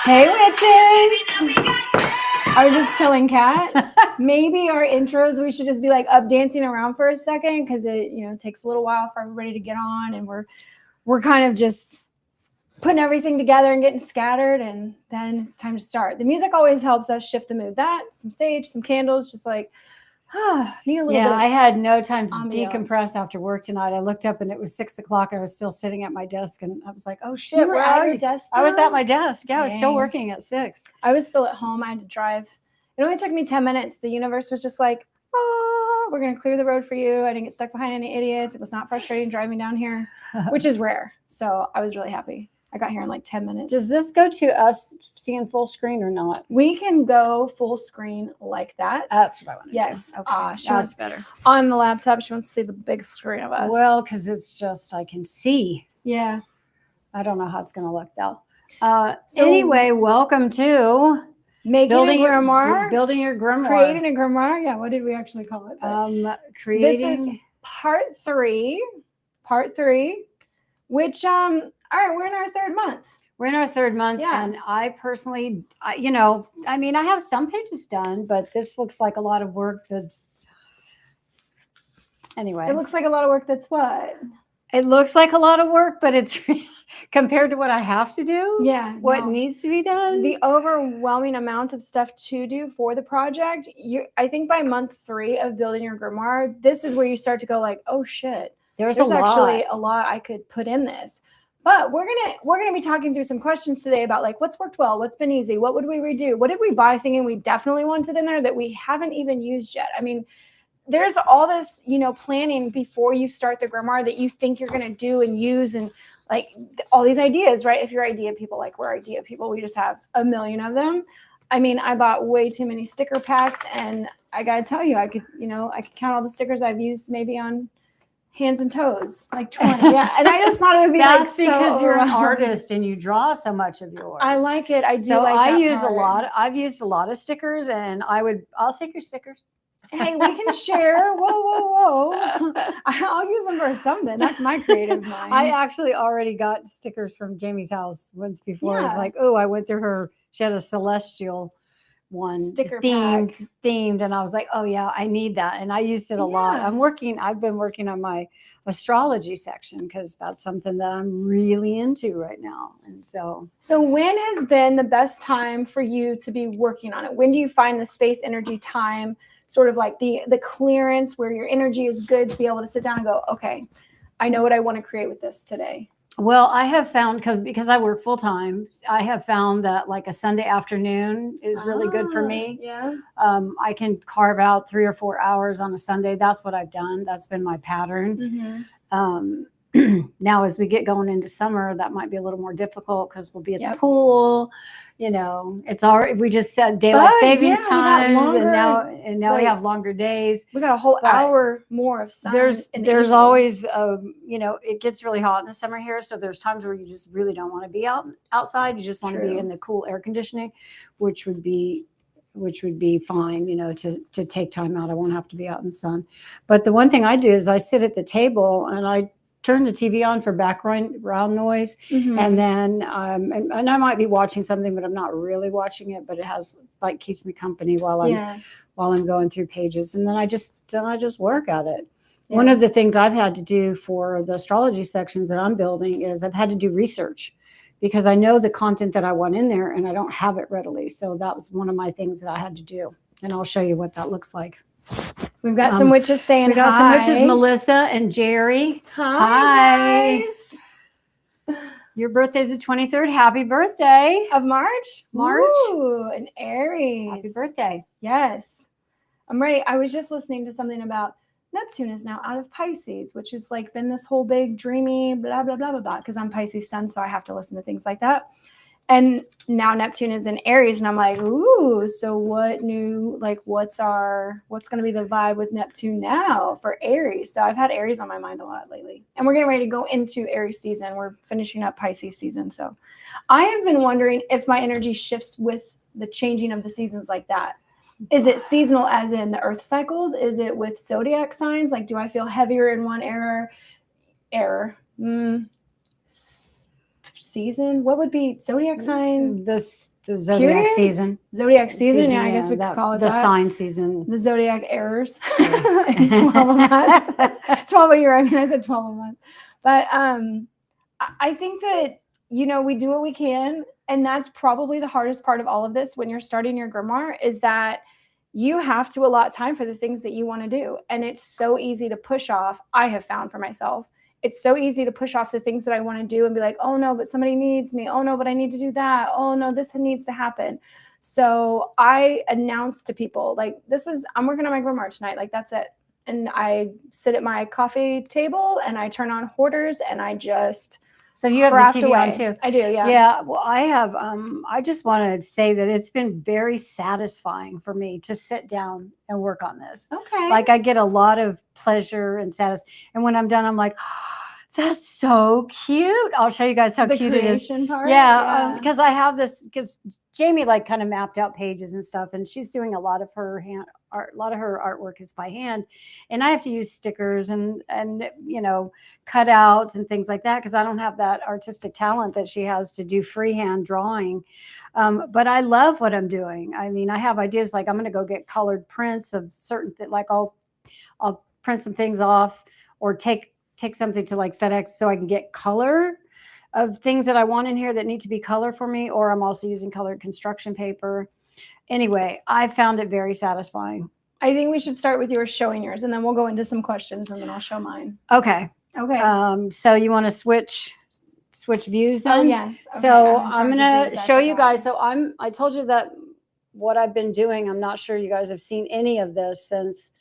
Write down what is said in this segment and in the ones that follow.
Hey, witches! I was just telling Kat, maybe our intros, we should just be like up dancing around for a second because it, takes a little while for everybody to get on, and we're kind of just putting everything together and getting scattered, and then it's time to start. The music always helps us shift the mood. That, some sage, some candles, just like, need a little bit of I had no time to ambiance. Decompress after work tonight. I looked up and it was 6 o'clock. I was still sitting at my desk and I was like, oh shit. You were at your desk I was still? at my desk. Yeah, I was still Dang. working at 6. I was still at home. I had to drive. It only took me 10 minutes. The universe was just like, we're going to clear the road for you. I didn't get stuck behind any idiots. It was not frustrating driving down here, which is rare. So I was really happy. I got here in like 10 minutes. Does this go to us seeing full screen or not? We can go full screen like that. That's what I want to Yes. do. Okay. That's better. On the laptop, she wants to see the big screen of us. Well, because it's just, I can see. Yeah. I don't know how it's going to look though. Anyway, welcome to building a grimoire. Building your grimoire. Creating a grimoire. Yeah. What did we actually call it? Creating. This is part three, which, all right, we're in our third month. We're in our third month, Yeah. and I personally, I have some pages done, but this looks like a lot of work anyway. It looks like a lot of work. That's what? It looks like a lot of work, but it's compared to what I have to do. Yeah. What needs to be done. The overwhelming amount of stuff to do for the project. I think by month 3 of building your grimoire, this is where you start to go like, oh shit, there's actually a lot I could put in this. But we're gonna be talking through some questions today about like what's worked well, what's been easy, what would we redo, what did we buy thinking we definitely wanted in there that we haven't even used yet. I mean, there's all this, planning before you start the grimoire that you think you're gonna do and use, and like all these ideas, right? If you're idea people, like we're idea people, we just have a million of them. I mean, I bought way too many sticker packs, and I gotta tell you, I could count all the stickers I've used maybe on hands and toes, like 20. Yeah. And I just thought it would be that's like because so you're an artist and you draw so much of yours. I like it. I do. So like I that use part. I've used a lot of stickers, and I'll take your stickers. Hey, we can share. Whoa. I'll use them for something. That's my creative mind. I actually already got stickers from Jamie's house once before. Yeah. It's like, oh, I went through her. She had a celestial one sticker themed, and I was like, oh yeah, I need that, and I used it a lot. I've been working on my astrology section because that's something that I'm really into right now. And so when has been the best time for you to be working on it? When do you find the space, energy, time, sort of like the clearance where your energy is good to be able to sit down and go, okay, I know what I want to create with this today? Well, I have found, because I work full time, I have found that like a Sunday afternoon is really good for me. Yeah. I can carve out 3 or 4 hours on a Sunday. That's what I've done. That's been my pattern. Mm-hmm. Now, as we get going into summer, that might be a little more difficult because we'll be at the pool. It's already, we just said daylight savings times, and now we have longer days. We got a whole hour more of sun. There's always, it gets really hot in the summer here. So there's times where you just really don't want to be outside. You just want to be in the cool air conditioning, which would be fine, to take time out. I won't have to be out in the sun. But the one thing I do is I sit at the table and I turn the TV on for background noise. Mm-hmm. And then, and I might be watching something, but I'm not really watching it, but it keeps me company while I'm going through pages. And then I just work at it. Yeah. One of the things I've had to do for the astrology sections that I'm building is I've had to do research, because I know the content that I want in there and I don't have it readily. So that was one of my things that I had to do. And I'll show you what that looks like. We've got some witches saying hi. We got some witches, Melissa and Jerry. Hi. Guys. Your birthday's the 23rd. Happy birthday. Of March? Ooh, an Aries. Happy birthday. Yes. I'm ready. I was just listening to something about Neptune is now out of Pisces, which has like been this whole big dreamy blah, blah, blah, blah, blah, because I'm Pisces sun, so I have to listen to things like that. And now Neptune is in Aries, and I'm like, ooh, so what new, like, what's going to be the vibe with Neptune now for Aries? So I've had Aries on my mind a lot lately, and we're getting ready to go into Aries season. We're finishing up Pisces season. So I have been wondering if my energy shifts with the changing of the seasons like that. Is it seasonal as in the earth cycles? Is it with zodiac signs? Like, do I feel heavier in one season season. What would be zodiac sign? The zodiac Period? season. Zodiac season. Yeah, I guess we could call it the that. sign season. The zodiac errors. 12 a month. 12 a year. I mean, I said 12 a month. But I think that, you know, we do what we can. And that's probably the hardest part of all of this when you're starting your grimoire, is that you have to allot time for the things that you want to do. And it's so easy to push off. I have found for myself, it's so easy to push off the things that I want to do and be like, oh no, but somebody needs me. Oh no, but I need to do that. Oh no, this needs to happen. So I announce to people, like, I'm working on my grimoire tonight. Like, that's it. And I sit at my coffee table and I turn on Hoarders and I just So you have the TV away. on too. I do, yeah. Yeah. Well, I have. I just want to say that it's been very satisfying for me to sit down and work on this. Okay. Like, I get a lot of pleasure and satisfaction. And when I'm done, I'm like, that's so cute. I'll show you guys how the cute it is. Part, yeah. Because I have this, because Jamie like kind of mapped out pages and stuff, and she's doing a lot of her hand art. A lot of her artwork is by hand, and I have to use stickers and you know, cutouts and things like that, because I don't have that artistic talent that she has to do freehand drawing. But I love what I'm doing. I mean, I have ideas like I'm going to go get colored prints of certain things. Like I'll print some things off, or take something to like FedEx so I can get color of things that I want in here that need to be color for me. Or I'm also using colored construction paper. Anyway, I found it very satisfying. I think we should start with yours, showing yours, and then we'll go into some questions, and then I'll show mine. Okay. Okay. So you want to switch views then? Oh, yes. Okay. So I'm going to show you guys. So I told you that what I've been doing, I'm not sure you guys have seen any of this since,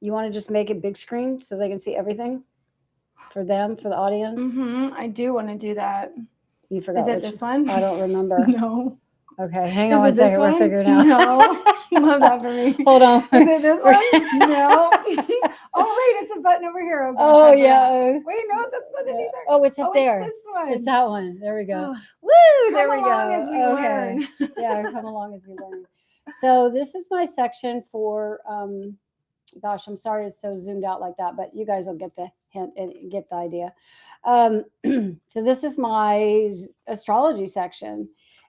you want to just make it big screen so they can see everything for them, for the audience? Mm-hmm. I do want to do that. You forgot. Is it this one? I don't remember. No. Okay, hang on one second. We're figuring out. No. Love that for me. Hold on. Is it this one? No. Oh, wait, it's a button over here. Okay, oh, yeah. Wait, no, that's not it either. Oh, it's up there. It's this one. It's that one. There we go. Oh. Woo! There we go. Come along as we learn. Yeah, come along as we learn. So this is my section for, gosh, I'm sorry it's so zoomed out like that, but you guys will get the hint and get the idea. So this is my astrology section,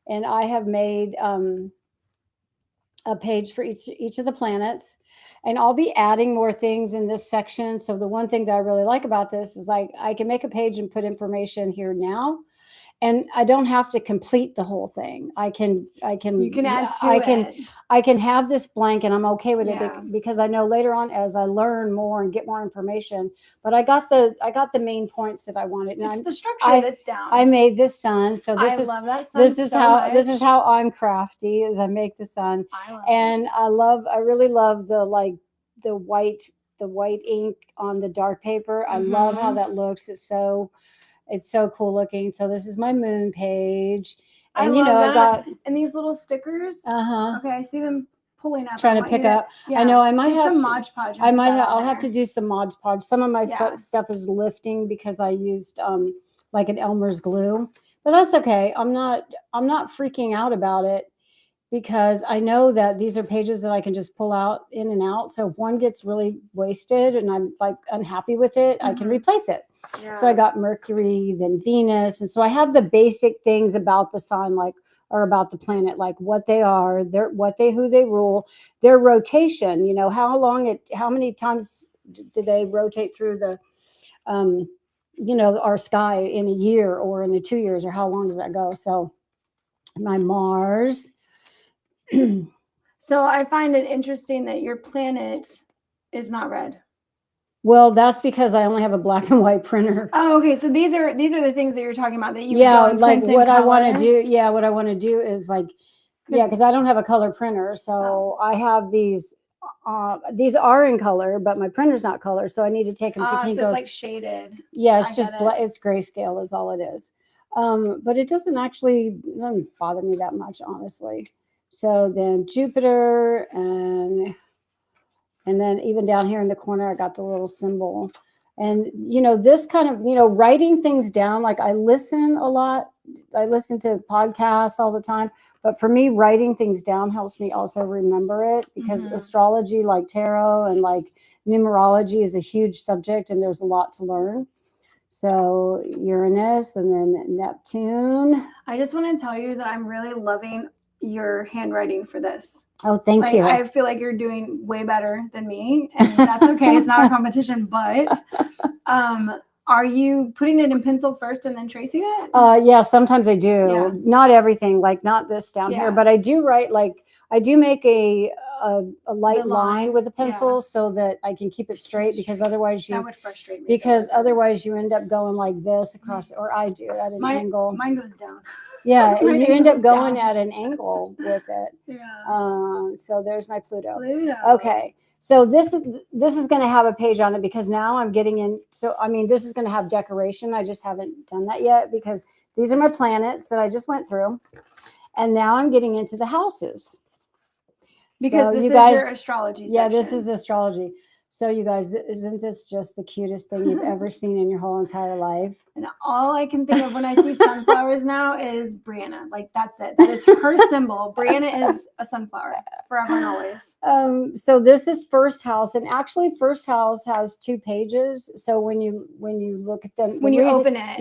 and I have made a page for each of the planets, and I'll be adding more things in this section. So the one thing that I really like about this is I can make a page and put information here now, and I don't have to complete the whole thing. You can add to it. I can have this blank, and I'm okay with it because I know later on as I learn more and get more information. But I got the main points that I wanted. And it's the structure that's down. I made this sun, so this is love that sun. This is how I'm crafty, is I make the sun. I really love the white ink on the dark paper. I love how that looks. It's so cool looking. So this is my moon page. And I I've got and these little stickers. Okay, I see them pulling up. Trying to pick up. Yeah. I know I might have some Mod Podge. I'll have to do some Mod Podge. Some of my stuff is lifting because I used like an Elmer's glue, but that's okay. I'm not freaking out about it, because I know that these are pages that I can just pull out in and out. So if one gets really wasted and I'm like unhappy with it, I can replace it. Yeah. So I got Mercury, then Venus. And so I have the basic things about the sign, or about the planet, like what they are, who they rule, their rotation, how many times do they rotate through the, our sky in a year or in 2 years, or how long does that go? So my Mars. So I find it interesting that your planet is not red. Well, that's because I only have a black and white printer. Oh, okay. So these are the things that you're talking about that you like what I want to do. Yeah, what I want to do is because I don't have a color printer, so I have these. These are in color, but my printer's not color, so I need to take them to Kinko's. So it's like shaded. Yeah, it's it's grayscale is all it is. But it doesn't bother me that much, honestly. So then Jupiter and then even down here in the corner, I got the little symbol. And, this kind of, writing things down, like I listen a lot. I listen to podcasts all the time. But for me, writing things down helps me also remember it, because astrology, like tarot and like numerology, is a huge subject, and there's a lot to learn. So Uranus and then Neptune. I just want to tell you that I'm really loving your handwriting for this. Oh, thank you. I feel like you're doing way better than me, and that's okay. It's not a competition, but are you putting it in pencil first and then tracing it? Yeah, sometimes I do. Yeah. Not everything, like not this down here, but I do write, like I do make a light line with a pencil so that I can keep it straight, because otherwise that would frustrate me. Because otherwise you end up going like this across, or I do at an angle. Mine goes down. Yeah, you end up going at an angle with it. Yeah. So there's my Pluto. Okay. So this is going to have a page on it, because now I'm getting in. So, I mean, this is going to have decoration. I just haven't done that yet, because these are my planets that I just went through. And now I'm getting into the houses. Because so this is your astrology section. Yeah, this is astrology. So you guys, isn't this just the cutest thing you've ever seen in your whole entire life? And all I can think of when I see sunflowers now is Brianna. Like, that's it. That is her symbol. Brianna is a sunflower forever and always. So this is first house, and actually first house has 2 pages. So when you look at them, when you open it,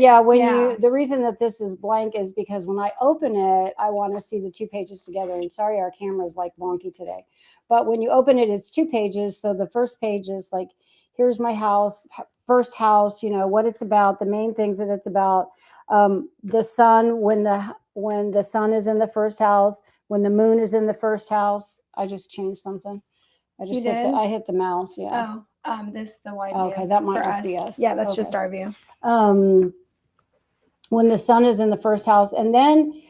the reason that this is blank is because when I open it, I want to see the 2 pages together. And sorry, our camera is like wonky today, but when you open it, it's 2 pages. So the first page is like, here's my house, first house, what it's about, the main things that it's about. The sun, when the sun is in the first house, when the moon is in the first house. I just changed something. I hit the mouse. Yeah. Oh, the wide view. Okay, that might just be us. Yeah, that's just our view. When the sun is in the first house, and then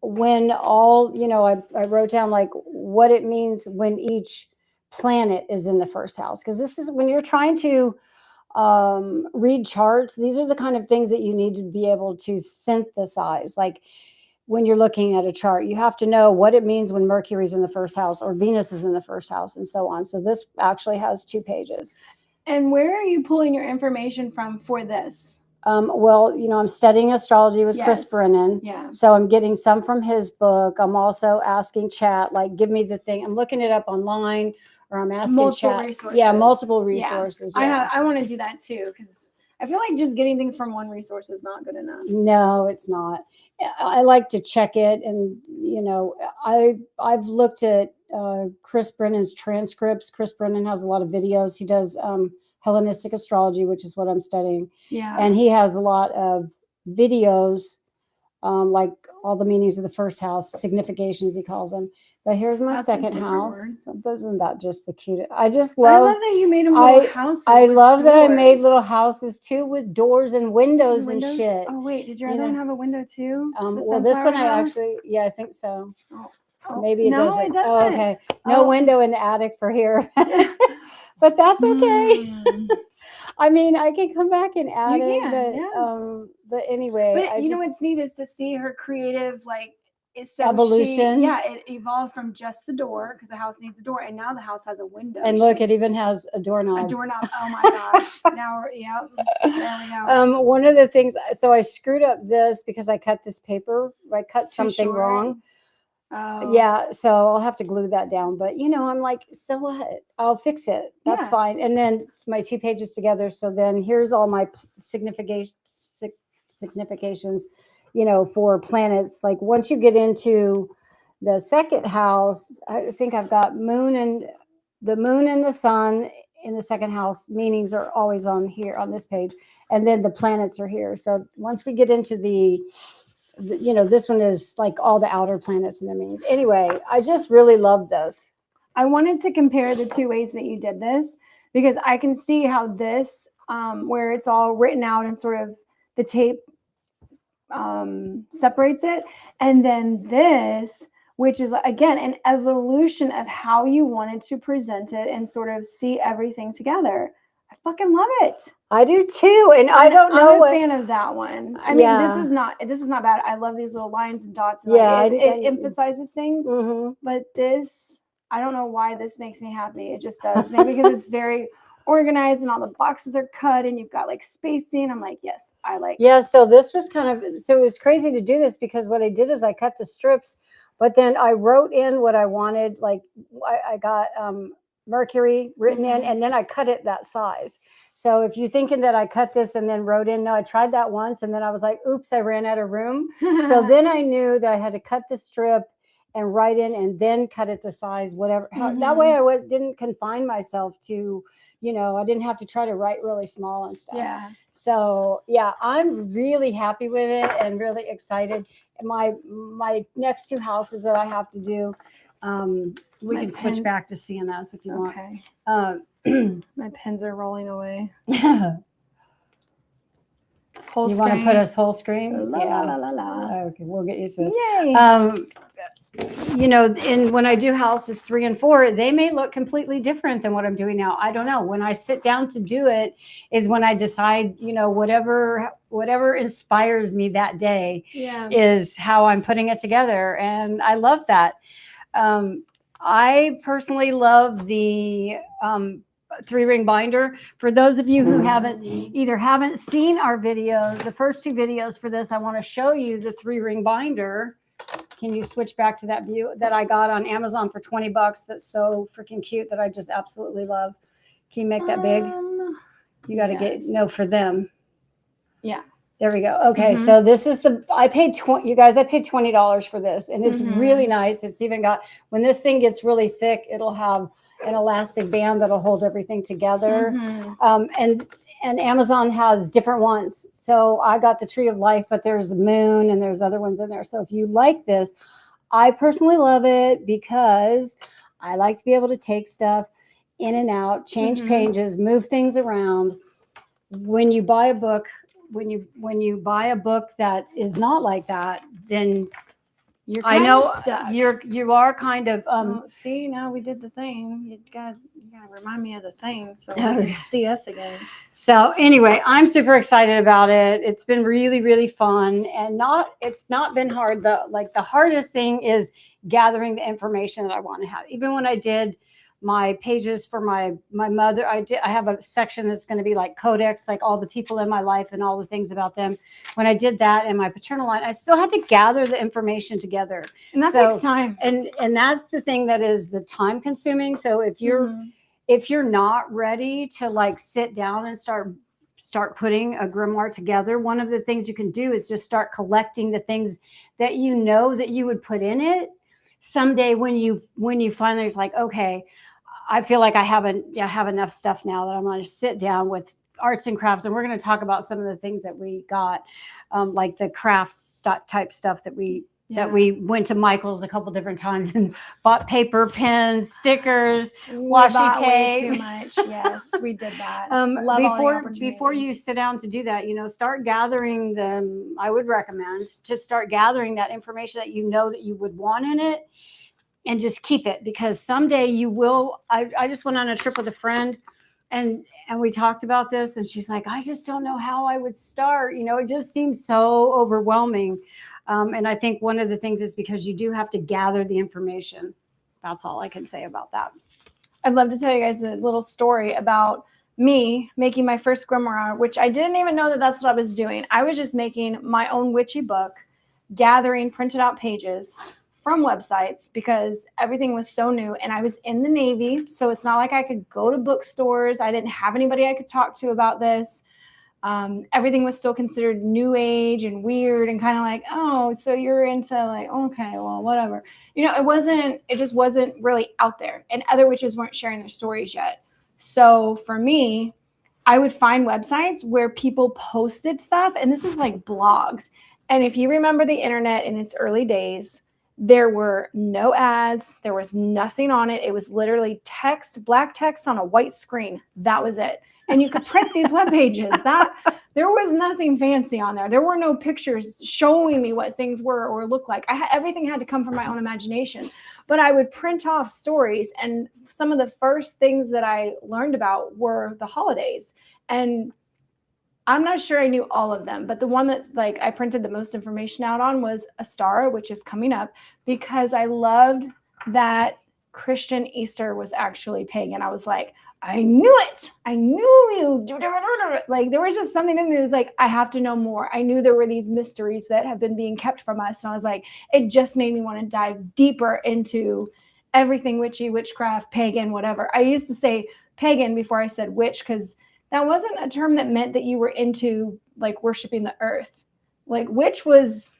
when all, I wrote down like what it means when each planet is in the first house, because this is when you're trying to read charts. These are the kind of things that you need to be able to synthesize. Like when you're looking at a chart, you have to know what it means when Mercury's in the first house or Venus is in the first house, and so on. So this actually has 2 pages. And where are you pulling your information from for this? Well, I'm studying astrology with Chris Brennan. Yeah. So I'm getting some from his book. I'm also asking chat, like, give me the thing. I'm looking it up online, or I'm asking multiple chat. Resources. Yeah, multiple resources. Yeah. I want to do that too, because I feel like just getting things from one resource is not good enough. No, it's not. I like to check it, and I've looked at Chris Brennan's transcripts. Chris Brennan has a lot of videos. He does Hellenistic astrology, which is what I'm studying. Yeah. And he has a lot of videos, like all the meanings of the first house, significations, he calls them. But here's my second house. So isn't that just the cutest? I love that you made them little houses. I love that I made little houses too, with doors and windows and shit. Oh wait, did your other one have a window too? Well, this one I think so. Oh, maybe it doesn't. It doesn't. Oh, okay. No window in the attic for here. But that's okay. I mean, I can come back and add it, but anyway. But what's neat is to see her creative, evolution. It evolved from just the door, because the house needs a door, and now the house has a window. And look, it even has a doorknob. A doorknob. Oh my gosh. Now, there we go. One of the things, so I screwed up this because I cut this paper. I cut something wrong. Oh. Yeah, so I'll have to glue that down. But I'm like, so what? I'll fix it. That's fine. And then it's my 2 pages together. So then here's all my significations, for planets. Like once you get into the second house, I think I've got the moon and the sun in the second house. Meanings are always on here on this page, and then the planets are here. So once we get into this one is like all the outer planets and their meanings. Anyway, I just really love this. I wanted to compare the 2 ways that you did this, because I can see how this, where it's all written out and sort of the tape separates it, and then this, which is again an evolution of how you wanted to present it and sort of see everything together. I fucking love it. I do too, and I don't know. I'm a fan of that one. I mean, this is not bad. I love these little lines and dots. And it emphasizes things. Mm-hmm. But this, I don't know why this makes me happy. It just does. Maybe because it's very organized and all the boxes are cut and you've got like spacing. I'm like, yes, I like. Yeah. So this was so it was crazy to do this, because what I did is I cut the strips, but then I wrote in what I wanted. Like I got Mercury written in, and then I cut it that size. So if you're thinking that I cut this and then wrote in, no, I tried that once, and then I was like, oops, I ran out of room. So then I knew that I had to cut the strip and write in and then cut it the size, whatever. That way I didn't confine myself to, I didn't have to try to write really small and stuff. Yeah. So yeah, I'm really happy with it and really excited. My next 2 houses that I have to do, we can switch back to CMS if you want. My pens are rolling away. Whole screen. Want to put us whole screen? La, la, la, la. Okay, we'll get used to this. Yay. And when I do houses 3 and 4, they may look completely different than what I'm doing now. I don't know. When I sit down to do it is when I decide, whatever inspires me that day is how I'm putting it together. And I love that. I personally love the 3-ring binder. For those of you who haven't seen our videos, the first 2 videos for this, I want to show you the 3-ring binder. Can you switch back to that view that I got on Amazon for $20? That's so freaking cute that I just absolutely love. Can you make that big? You got to for them. Yeah. There we go. Okay. So this is I paid $20 for this, and it's really nice. It's even got, when this thing gets really thick, it'll have an elastic band that'll hold everything together. And Amazon has different ones. So I got the Tree of Life, but there's the moon and there's other ones in there. So if you like this, I personally love it because I like to be able to take stuff in and out, change pages, move things around. When you buy a book, when you buy a book that is not like that, then you are kind of see, now we did the thing. You gotta remind me of the thing so we can see us again. So anyway, I'm super excited about it. It's been really, really fun, and it's not been hard. The hardest thing is gathering the information that I want to have. Even when I did my pages for my mother, I have a section that's going to be like codex, like all the people in my life and all the things about them. When I did that in my paternal line, I still had to gather the information together, and that takes time. And that's the thing that is the time consuming. So if you're not ready to like sit down and start putting a grimoire together, one of the things you can do is just start collecting the things that that you would put in it someday when you finally, it's like, okay, I feel like I have enough stuff now that I'm going to sit down with arts and crafts, and we're going to talk about some of the things that we got, like the crafts type stuff that we went to Michael's a couple different times and bought paper, pens, stickers, washi tape. Way too much. Yes, we did that. Before you sit down to do that, start gathering them. I would recommend just start gathering that information that that you would want in it, and just keep it, because someday you will. I just went on a trip with a friend, and we talked about this, and she's like, I just don't know how I would start. It just seems so overwhelming. And I think one of the things is because you do have to gather the information. That's all I can say about that. I'd love to tell you guys a little story about me making my first grimoire, which I didn't even know that that's what I was doing. I was just making my own witchy book, gathering printed out pages from websites because everything was so new, and I was in the Navy, so it's not like I could go to bookstores. I didn't have anybody I could talk to about this. Everything was still considered new age and weird and kind of like, oh, so you're into like, okay, well, whatever. It just wasn't really out there, and other witches weren't sharing their stories yet. So for me, I would find websites where people posted stuff, and this is like blogs. And if you remember the internet in its early days, there were no ads. There was nothing on it. It was literally text, black text on a white screen. That was it. And you could print these web pages. There was nothing fancy on there. There were no pictures showing me what things were or looked like. Everything had to come from my own imagination. But I would print off stories, and some of the first things that I learned about were the holidays. And I'm not sure I knew all of them, but the one that's like I printed the most information out on was Astara, which is coming up, because I loved that Christian Easter was actually pagan. I was like, I knew it. I knew you. Like, there was just something in there that was like, I have to know more. I knew there were these mysteries that have been being kept from us. And I was like, it just made me want to dive deeper into everything witchy, witchcraft, pagan, whatever. I used to say pagan before I said witch, because that wasn't a term that meant that you were into like worshiping the earth. Like witch was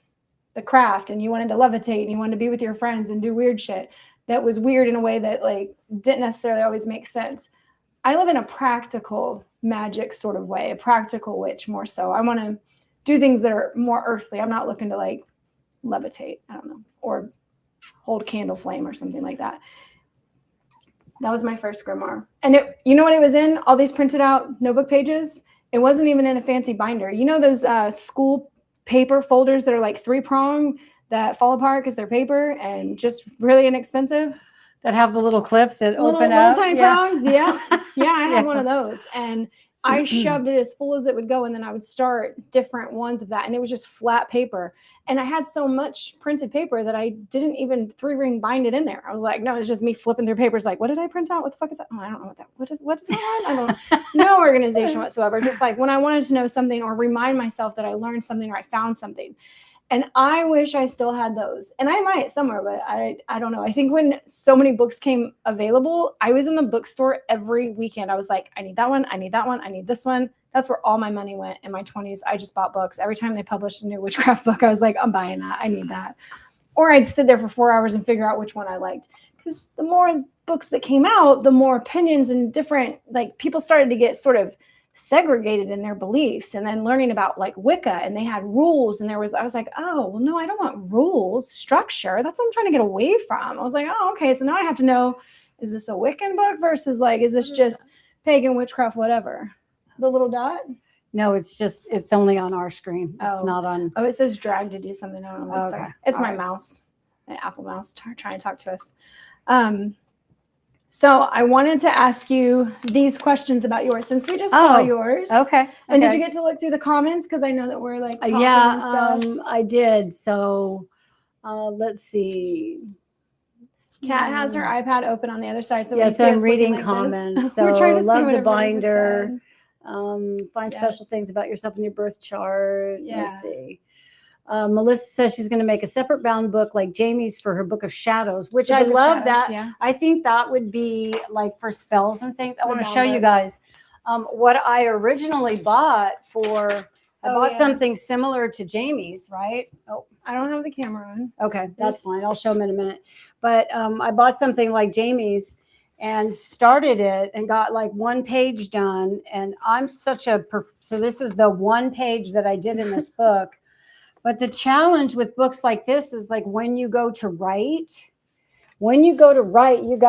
the craft, and you wanted to levitate and you wanted to be with your friends and do weird shit that was weird in a way that like didn't necessarily always make sense. I live in a practical magic sort of way, a practical witch more so. I want to do things that are more earthly. I'm not looking to like levitate, I don't know, or hold candle flame or something like that. That was my first grimoire. And it, you know what it was in? All these printed out notebook pages. It wasn't even in a fancy binder. You know those school paper folders that are like 3-prong that fall apart because they're paper and just really inexpensive? That have the little clips that open little up. Tiny prongs. Yeah. Yeah, I had one of those. And I shoved it as full as it would go. And then I would start different ones of that. And it was just flat paper. And I had so much printed paper that I didn't even 3-ring bind it in there. I was like, no, it's just me flipping through papers. Like, what did I print out? What the fuck is that? Oh, I don't know what that, what is that on? I don't know. No organization whatsoever. Just like when I wanted to know something or remind myself that I learned something or I found something. And I wish I still had those. And I might somewhere, but I don't know. I think when so many books came available, I was in the bookstore every weekend. I was like, I need that one. I need that one. I need this one. That's where all my money went in my 20s. I just bought books. Every time they published a new witchcraft book, I was like, I'm buying that. I need that. Or I'd sit there for 4 hours and figure out which one I liked. Because the more books that came out, the more opinions and different, like people started to get sort of segregated in their beliefs, and then learning about like Wicca, and they had rules, and I was like, oh, well, no, I don't want rules, structure. That's what I'm trying to get away from. I was like, oh, okay. So now I have to know, is this a Wiccan book versus like, is this just pagan witchcraft, whatever? The little dot? No, it's only on our screen. It's not on. Oh, it says drag to do something. I don't know. Okay. It's my mouse, my Apple mouse trying to talk to us. So I wanted to ask you these questions about yours, since we just saw yours. Okay. And did you get to look through the comments? Because I know that we're like talking and stuff. I did. So let's see. Kat has her iPad open on the other side. So yes, I'm reading comments. So love the binder. Find special things about yourself in your birth chart. Yeah. Let's see. Melissa says she's going to make a separate bound book like Jamie's for her book of shadows, which I love that. Yeah. I think that would be like for spells and things. I want to show you guys what I originally bought for. I bought something similar to Jamie's, right? Oh, I don't have the camera on. Okay, that's fine. I'll show them in a minute. But I bought something like Jamie's and started it and got like 1 page done. And I'm such a, so this is the 1 page that I did in this book. But the challenge with books like this is like when you go to write, you got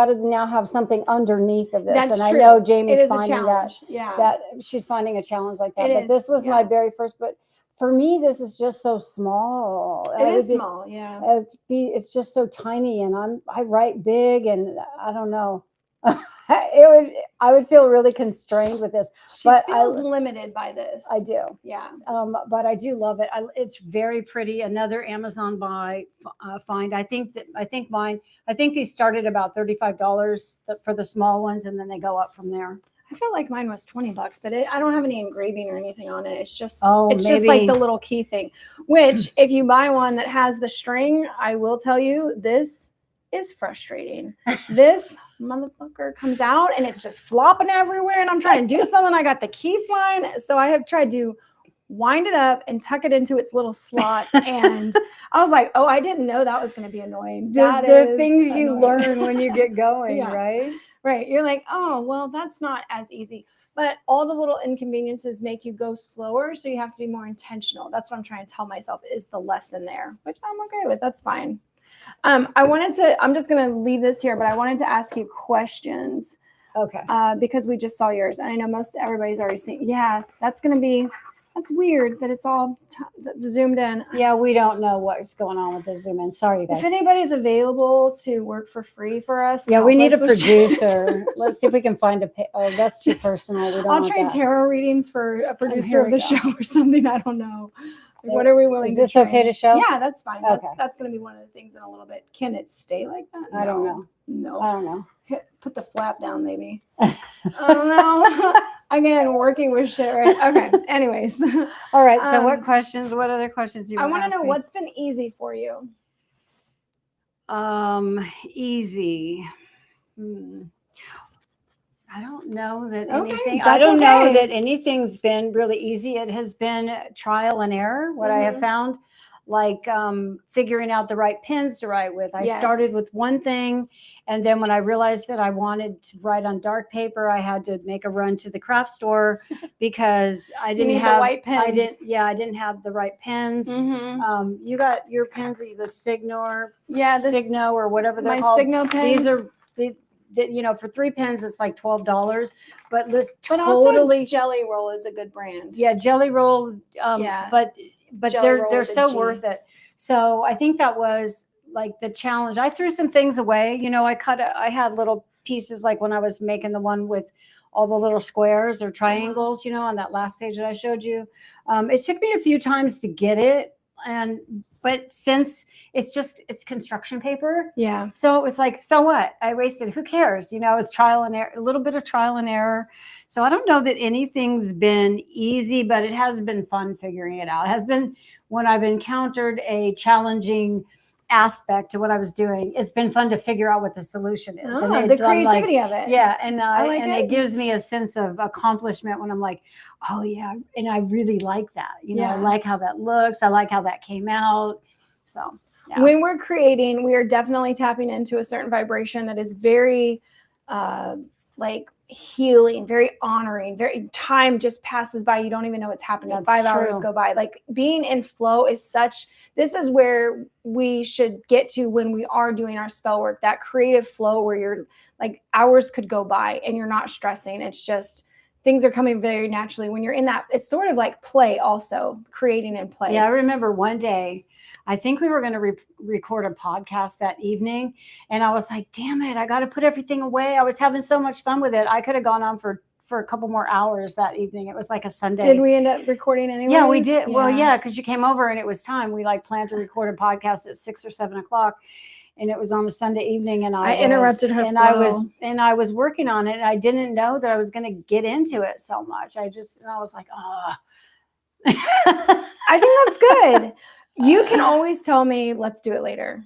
to now have something underneath of this. That's and true. I know Jamie's finding that she's finding a challenge like that. But this was my very first, but for me, this is just so small. It is small, yeah. It's just so tiny, and I write big, and I don't know. I would feel really constrained with this, but I feels limited by this. I do, yeah. But I do love it. It's very pretty. Another Amazon find. I think these started about $35 for the small ones, and then they go up from there. I felt like mine was $20, but I don't have any engraving or anything on it. It's just just like the little key thing. Which, if you buy one that has the string, I will tell you, this is frustrating. This motherfucker comes out and it's just flopping everywhere, and I'm trying to do something. I got the key flying, so I have tried to wind it up and tuck it into its little slot. And I was like, oh, I didn't know that was going to be annoying. The things you learn when you get going, right? Right. You're like, oh, well, that's not as easy. But all the little inconveniences make you go slower, so you have to be more intentional. That's what I'm trying to tell myself is the lesson there, which I'm okay with. That's fine. I'm just going to leave this here, but I wanted to ask you questions. Okay. Because we just saw yours, and I know most everybody's already seen. Yeah, that's weird that it's all zoomed in. Yeah, we don't know what's going on with the zoom in. Sorry, guys. If anybody's available to work for free for us. Yeah, we need a producer. Let's see if we can find that's too personal. I'll trade tarot readings for a producer of the show or something. I don't know. What are we willing to Is this okay to show? Yeah, that's fine. Okay. That's going to be one of the things in a little bit. Can it stay like that? I don't know. No. I don't know. Put the flap down, maybe. I don't know. Again, working with shit, right? Okay. Anyways. All right. So what other questions do you want to ask? I want to know what's been easy for you. Easy. I don't know that anything. I that's don't know okay. that anything's been really easy. It has been trial and error. What I have found, like figuring out the right pens to write with. I started with one thing, and then when I realized that I wanted to write on dark paper, I had to make a run to the craft store because I didn't have the white pens. I didn't have the right pens. You got your pens, the Signo or whatever they're called. Signo pens. These are you know, for 3 pens it's like $12, but also Jelly Roll is a good brand. Yeah, Jelly Roll. But they're so worth it. So I think that was like the challenge. I threw some things away. You know, I had little pieces, like when I was making the one with all the little squares or triangles, you know, on that last page that I showed you. It took me a few times to get it, but since it's construction paper. Yeah. So it's like, so what? I wasted, who cares? You know, it's trial and error, a little bit of trial and error. So I don't know that anything's been easy, but it has been fun figuring it out. It has been, when I've encountered a challenging aspect to what I was doing, it's been fun to figure out what the solution is. And the creativity of it. Yeah. And it gives me a sense of accomplishment when I'm like, oh yeah. And I really like that. You know, I like how that looks. I like how that came out. So yeah. When we're creating, we are definitely tapping into a certain vibration that is very like healing, very honoring, very time just passes by. You don't even know what's happening. That's 5 hours true. go by. Like being in flow is this is where we should get to when we are doing our spell work, that creative flow where you're like hours could go by and you're not stressing. It's just things are coming very naturally when you're in that. It's sort of like play also, creating and play. Yeah, I remember one day, I think we were going to record a podcast that evening. And I was like, damn it, I got to put everything away. I was having so much fun with it. I could have gone on for a couple more hours that evening. It was like a Sunday. Did we end up recording anyway? Yeah, we did. Yeah. Well, yeah, because you came over and it was time. We like planned to record a podcast at 6 or 7 o'clock. And it was on a Sunday evening, and I interrupted her. And I was working on it, and I didn't know that I was going to get into it so much. I was like, oh. I think that's good. You can always tell me, let's do it later.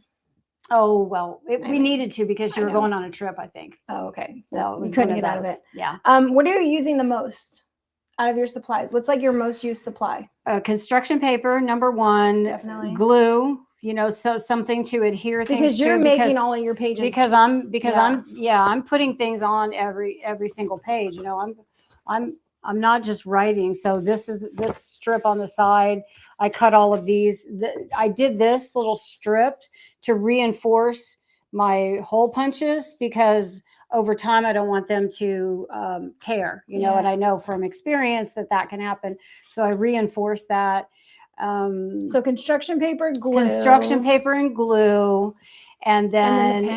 Oh, well, we needed to because you were going on a trip, I think. Oh, okay. So we couldn't get out of it. Yeah. What are you using the most out of your supplies? What's like your most used supply? Construction paper, number one. Definitely. Glue. You know, so something to adhere things to. Because you're making all of your pages. Because I'm putting things on every single page. You know, I'm not just writing. So this strip on the side, I cut all of these. I did this little strip to reinforce my hole punches because over time I don't want them to tear. You know, and I know from experience that can happen. So I reinforce that. So construction paper, glue, and then the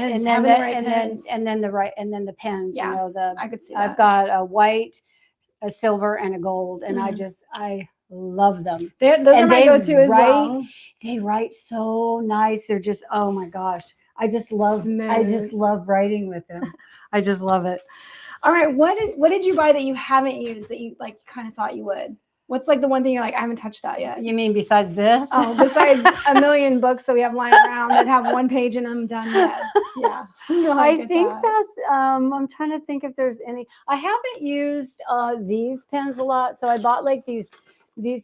pens. Yeah, you know, I could see that. I've got a white, a silver, and a gold, and I love them. Those are my go-to as well. They write so nice. They're just, oh my gosh, I just love writing with them. I just love it. All right, what did you buy that you haven't used that you like kind of thought you would? What's like the one thing you're like, I haven't touched that yet? You mean besides this? Oh, besides a million books that we have lying around that have one page in them done. Yes. Yeah. I think that's, I'm trying to think if there's any. I haven't used these pens a lot. So I bought like these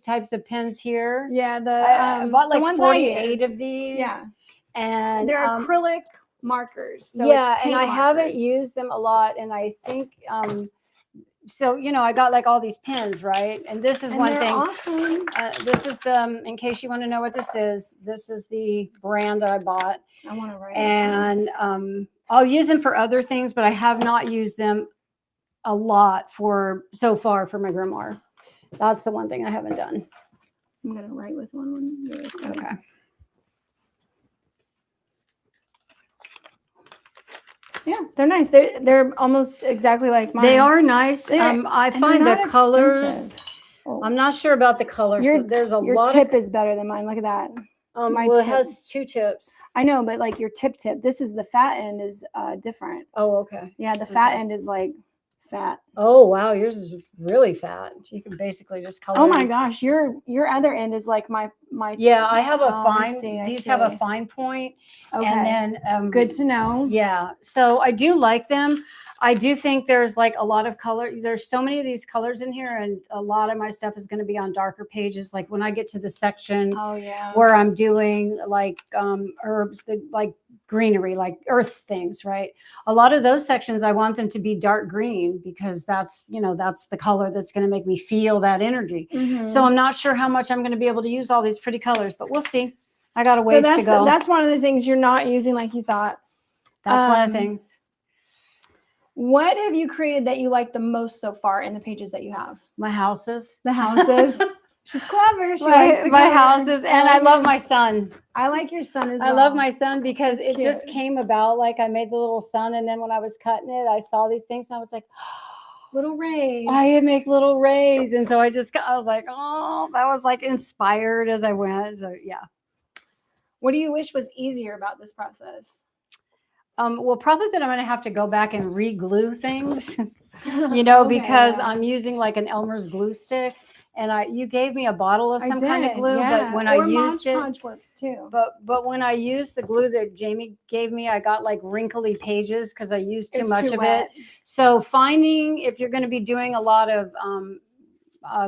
types of pens here. Yeah. I bought like the ones 48 of these. Yeah. And they're acrylic markers. So and I haven't used them a lot. And I think, so, you know, I got like all these pens, right? And this is one thing. Awesome. This is in case you want to know what this is the brand that I bought. I want to write and I'll use them for other things, but I have not used them a lot so far for my grimoire. That's the one thing I haven't done. I'm going to write with one. Okay. Yeah, they're nice. They're almost exactly like mine. They are nice. I find the colors. I'm not sure about the colors. There's a lot. Your tip is better than mine. Look at that. Well, it has 2 tips. I know, but like your tip. This is the fat end is different. Oh, okay. Yeah, the fat end is like fat. Oh, wow. Yours is really fat. You can basically just color. Oh my gosh. Your other end is like my. Yeah, I have a I fine, see. these have a fine point. Okay. And then, good to know. Yeah. So I do like them. I do think there's like a lot of color. There's so many of these colors in here, and a lot of my stuff is going to be on darker pages. Like when I get to the section where I'm doing like herbs, like greenery, like earth things, right? A lot of those sections, I want them to be dark green because that's, that's the color that's going to make me feel that energy. So I'm not sure how much I'm going to be able to use all these pretty colors, but we'll see. I got a ways to go. That's one of the things you're not using like you thought. That's one of the things. What have you created that you like the most so far in the pages that you have? My houses. The houses. She's clever. She my houses, and I love my son. I like your son as well. I love my son because it just came about. Like I made the little sun, and then when I was cutting it, I saw these things, and I was like, little rays. I make little rays, and so I was like, oh, that was like inspired as I went. So yeah. What do you wish was easier about this process? Well, probably that I'm going to have to go back and re-glue things, because I'm using like an Elmer's glue stick, and you gave me a bottle of some kind of glue, but when I used it, Mod works too. But when I used the glue that Jamie gave me, I got like wrinkly pages because I used too much of it. So finding, if you're going to be doing a lot of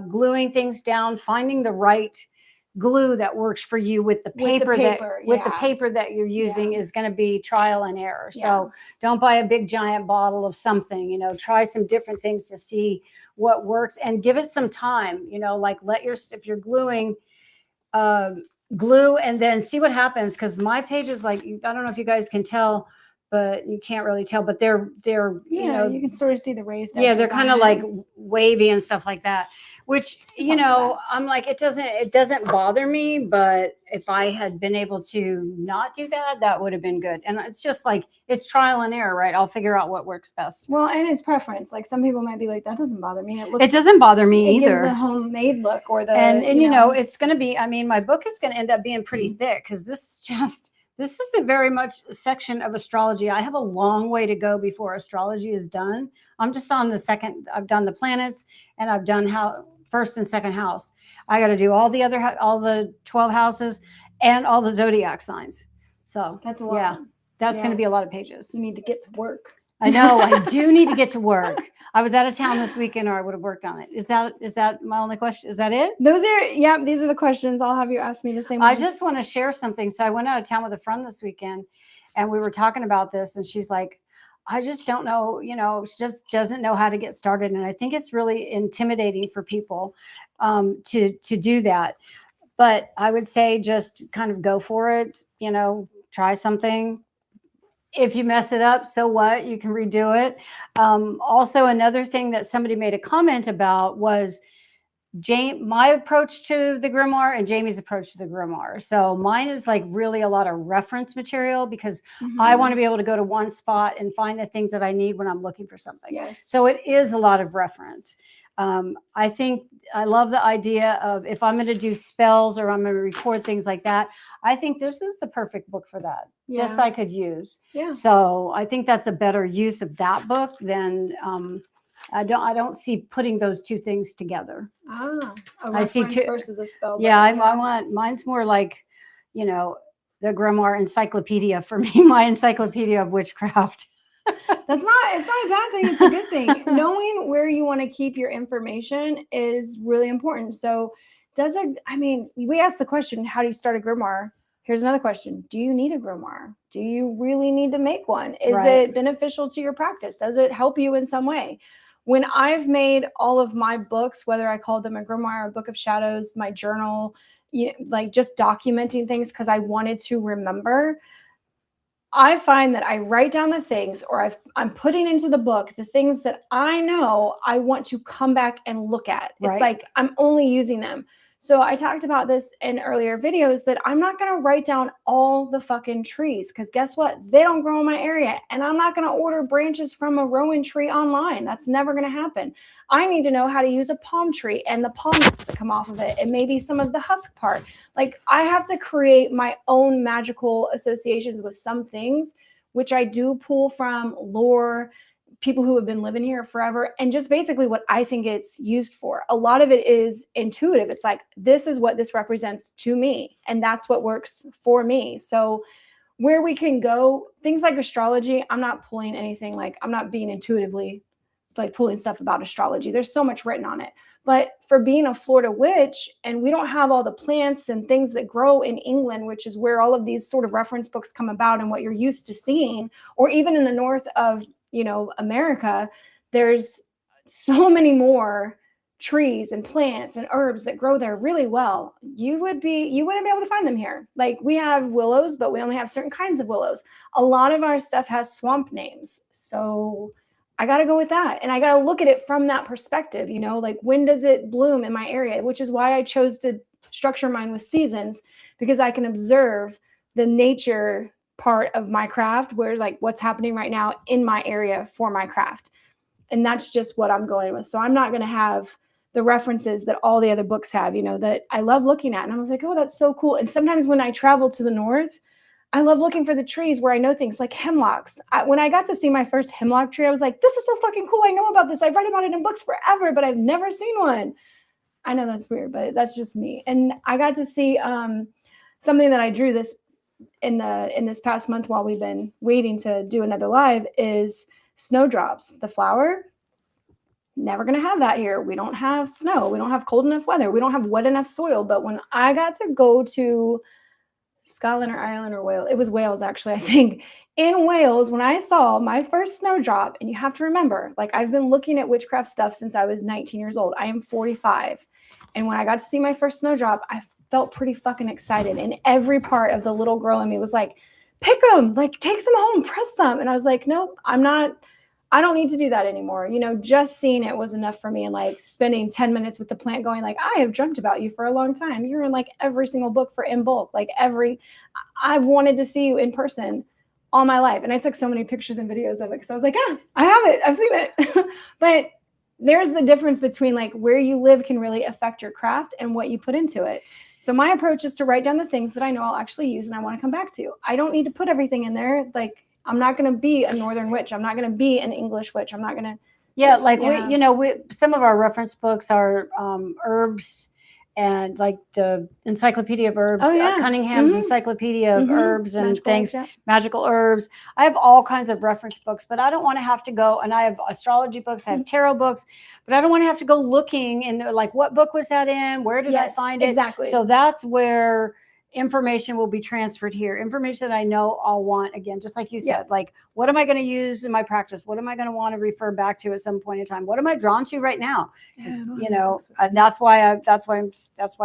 gluing things down, finding the right glue that works for you with the paper that you're using is going to be trial and error. So don't buy a big giant bottle of something, try some different things to see what works and give it some time, like if you're gluing, glue and then see what happens. Cause my pages, like, I don't know if you guys can tell, but you can't really tell, but they're you can sort of see the raised edges. Yeah, they're kind of like wavy and stuff like that, which I'm like, it doesn't bother me, but if I had been able to not do that, that would have been good. And it's just like, it's trial and error, right? I'll figure out what works best. Well, and it's preference. Like some people might be like, that doesn't bother me. It doesn't bother me either. It gives the homemade look or the and it's going to be. I mean, my book is going to end up being pretty thick because this isn't very much a section of astrology. I have a long way to go before astrology is done. I'm just on the second. I've done the planets and I've done first and second house. I got to do all the 12 houses and all the zodiac signs. So that's a lot. Yeah, that's going to be a lot of pages. You need to get to work. I know. I do need to get to work. I was out of town this weekend, or I would have worked on it. Is that my only question? Is that it? These are the questions. I'll have you ask me the same ones. I just want to share something. So I went out of town with a friend this weekend, and we were talking about this, and she's like, I just don't know, she just doesn't know how to get started. And I think it's really intimidating for people to do that. But I would say just kind of go for it, try something. If you mess it up, so what? You can redo it. Also, another thing that somebody made a comment about was my approach to the grimoire and Jamie's approach to the grimoire. So mine is like really a lot of reference material because I want to be able to go to one spot and find the things that I need when I'm looking for something. Yes. So it is a lot of reference. I think I love the idea of if I'm going to do spells or I'm going to record things like that, I think this is the perfect book for that. Yeah. This I could use. Yeah. So I think that's a better use of that book than I don't see putting those two things together. A I see two versus a spell. Yeah, I want mine's more like, the Grimoire encyclopedia for me, my encyclopedia of witchcraft. It's not a bad thing. It's a good thing. Knowing where you want to keep your information is really important. So we asked the question, how do you start a grimoire? Here's another question. Do you need a grimoire? Do you really need to make one? Is it beneficial to your practice? Does it help you in some way? When I've made all of my books, whether I call them a grimoire, a book of shadows, my journal, like just documenting things because I wanted to remember, I find that I write down the things or I'm putting into the book the things that I know I want to come back and look at. It's like I'm only using them. So I talked about this in earlier videos that I'm not going to write down all the fucking trees because guess what? They don't grow in my area. And I'm not going to order branches from a rowan tree online. That's never going to happen. I need to know how to use a palm tree and the palm nuts that come off of it and maybe some of the husk part. Like I have to create my own magical associations with some things, which I do pull from lore, people who have been living here forever, and just basically what I think it's used for. A lot of it is intuitive. It's like, this is what this represents to me, and that's what works for me. So where we can go, things like astrology, I'm not pulling anything, like I'm not being intuitively like pulling stuff about astrology. There's so much written on it. But for being a Florida witch, and we don't have all the plants and things that grow in England, which is where all of these sort of reference books come about and what you're used to seeing, or even in the north of, America, there's so many more trees and plants and herbs that grow there really well. You wouldn't be able to find them here. Like, we have willows, but we only have certain kinds of willows. A lot of our stuff has swamp names. So I got to go with that. And I got to look at it from that perspective, like, when does it bloom in my area, which is why I chose to structure mine with seasons, because I can observe the nature part of my craft, where like what's happening right now in my area for my craft. And that's just what I'm going with. So I'm not going to have the references that all the other books have, that I love looking at. And I was like, oh, that's so cool. And sometimes when I travel to the north, I love looking for the trees where I know things, like hemlocks. When I got to see my first hemlock tree, I was like, this is so fucking cool. I know about this. I've read about it in books forever, but I've never seen one. I know that's weird, but that's just me. And I got to see something that I drew this in this past month while we've been waiting to do another live, is snowdrops, the flower. Never going to have that here. We don't have snow. We don't have cold enough weather. We don't have wet enough soil. But when I got to go to Scotland or Ireland or Wales, it was Wales actually, I think. In Wales, when I saw my first snowdrop, and you have to remember, like, I've been looking at witchcraft stuff since I was 19 years old. I am 45. And when I got to see my first snowdrop, I felt pretty fucking excited. And every part of the little girl in me was like, pick them, like, take some home, press some. And I was like, nope, I don't need to do that anymore. Just seeing it was enough for me. And like spending 10 minutes with the plant going like, I have dreamt about you for a long time. You're in like every single book for In Bulk. Like I've wanted to see you in person all my life. And I took so many pictures and videos of it because I was like, I have it. I've seen it. But there's the difference between like where you live can really affect your craft and what you put into it. So my approach is to write down the things that I know I'll actually use and I want to come back to. I don't need to put everything in there. Like, I'm not going to be a northern witch. I'm not going to be an English witch. I'm not going to. Yeah. Like we some of our reference books are herbs, and like the Encyclopedia of Herbs, Cunningham's Encyclopedia of Herbs and magical things, herbs, magical herbs. I have all kinds of reference books, but I don't want to have to go, and I have astrology books, I have tarot books, but I don't want to have to go looking and like, what book was that in? Where did I find it? Exactly. So that's where information will be transferred here. Information that I know I'll want, again, just like you said, like, what am I going to use in my practice? What am I going to want to refer back to at some point in time? What am I drawn to right now? That's why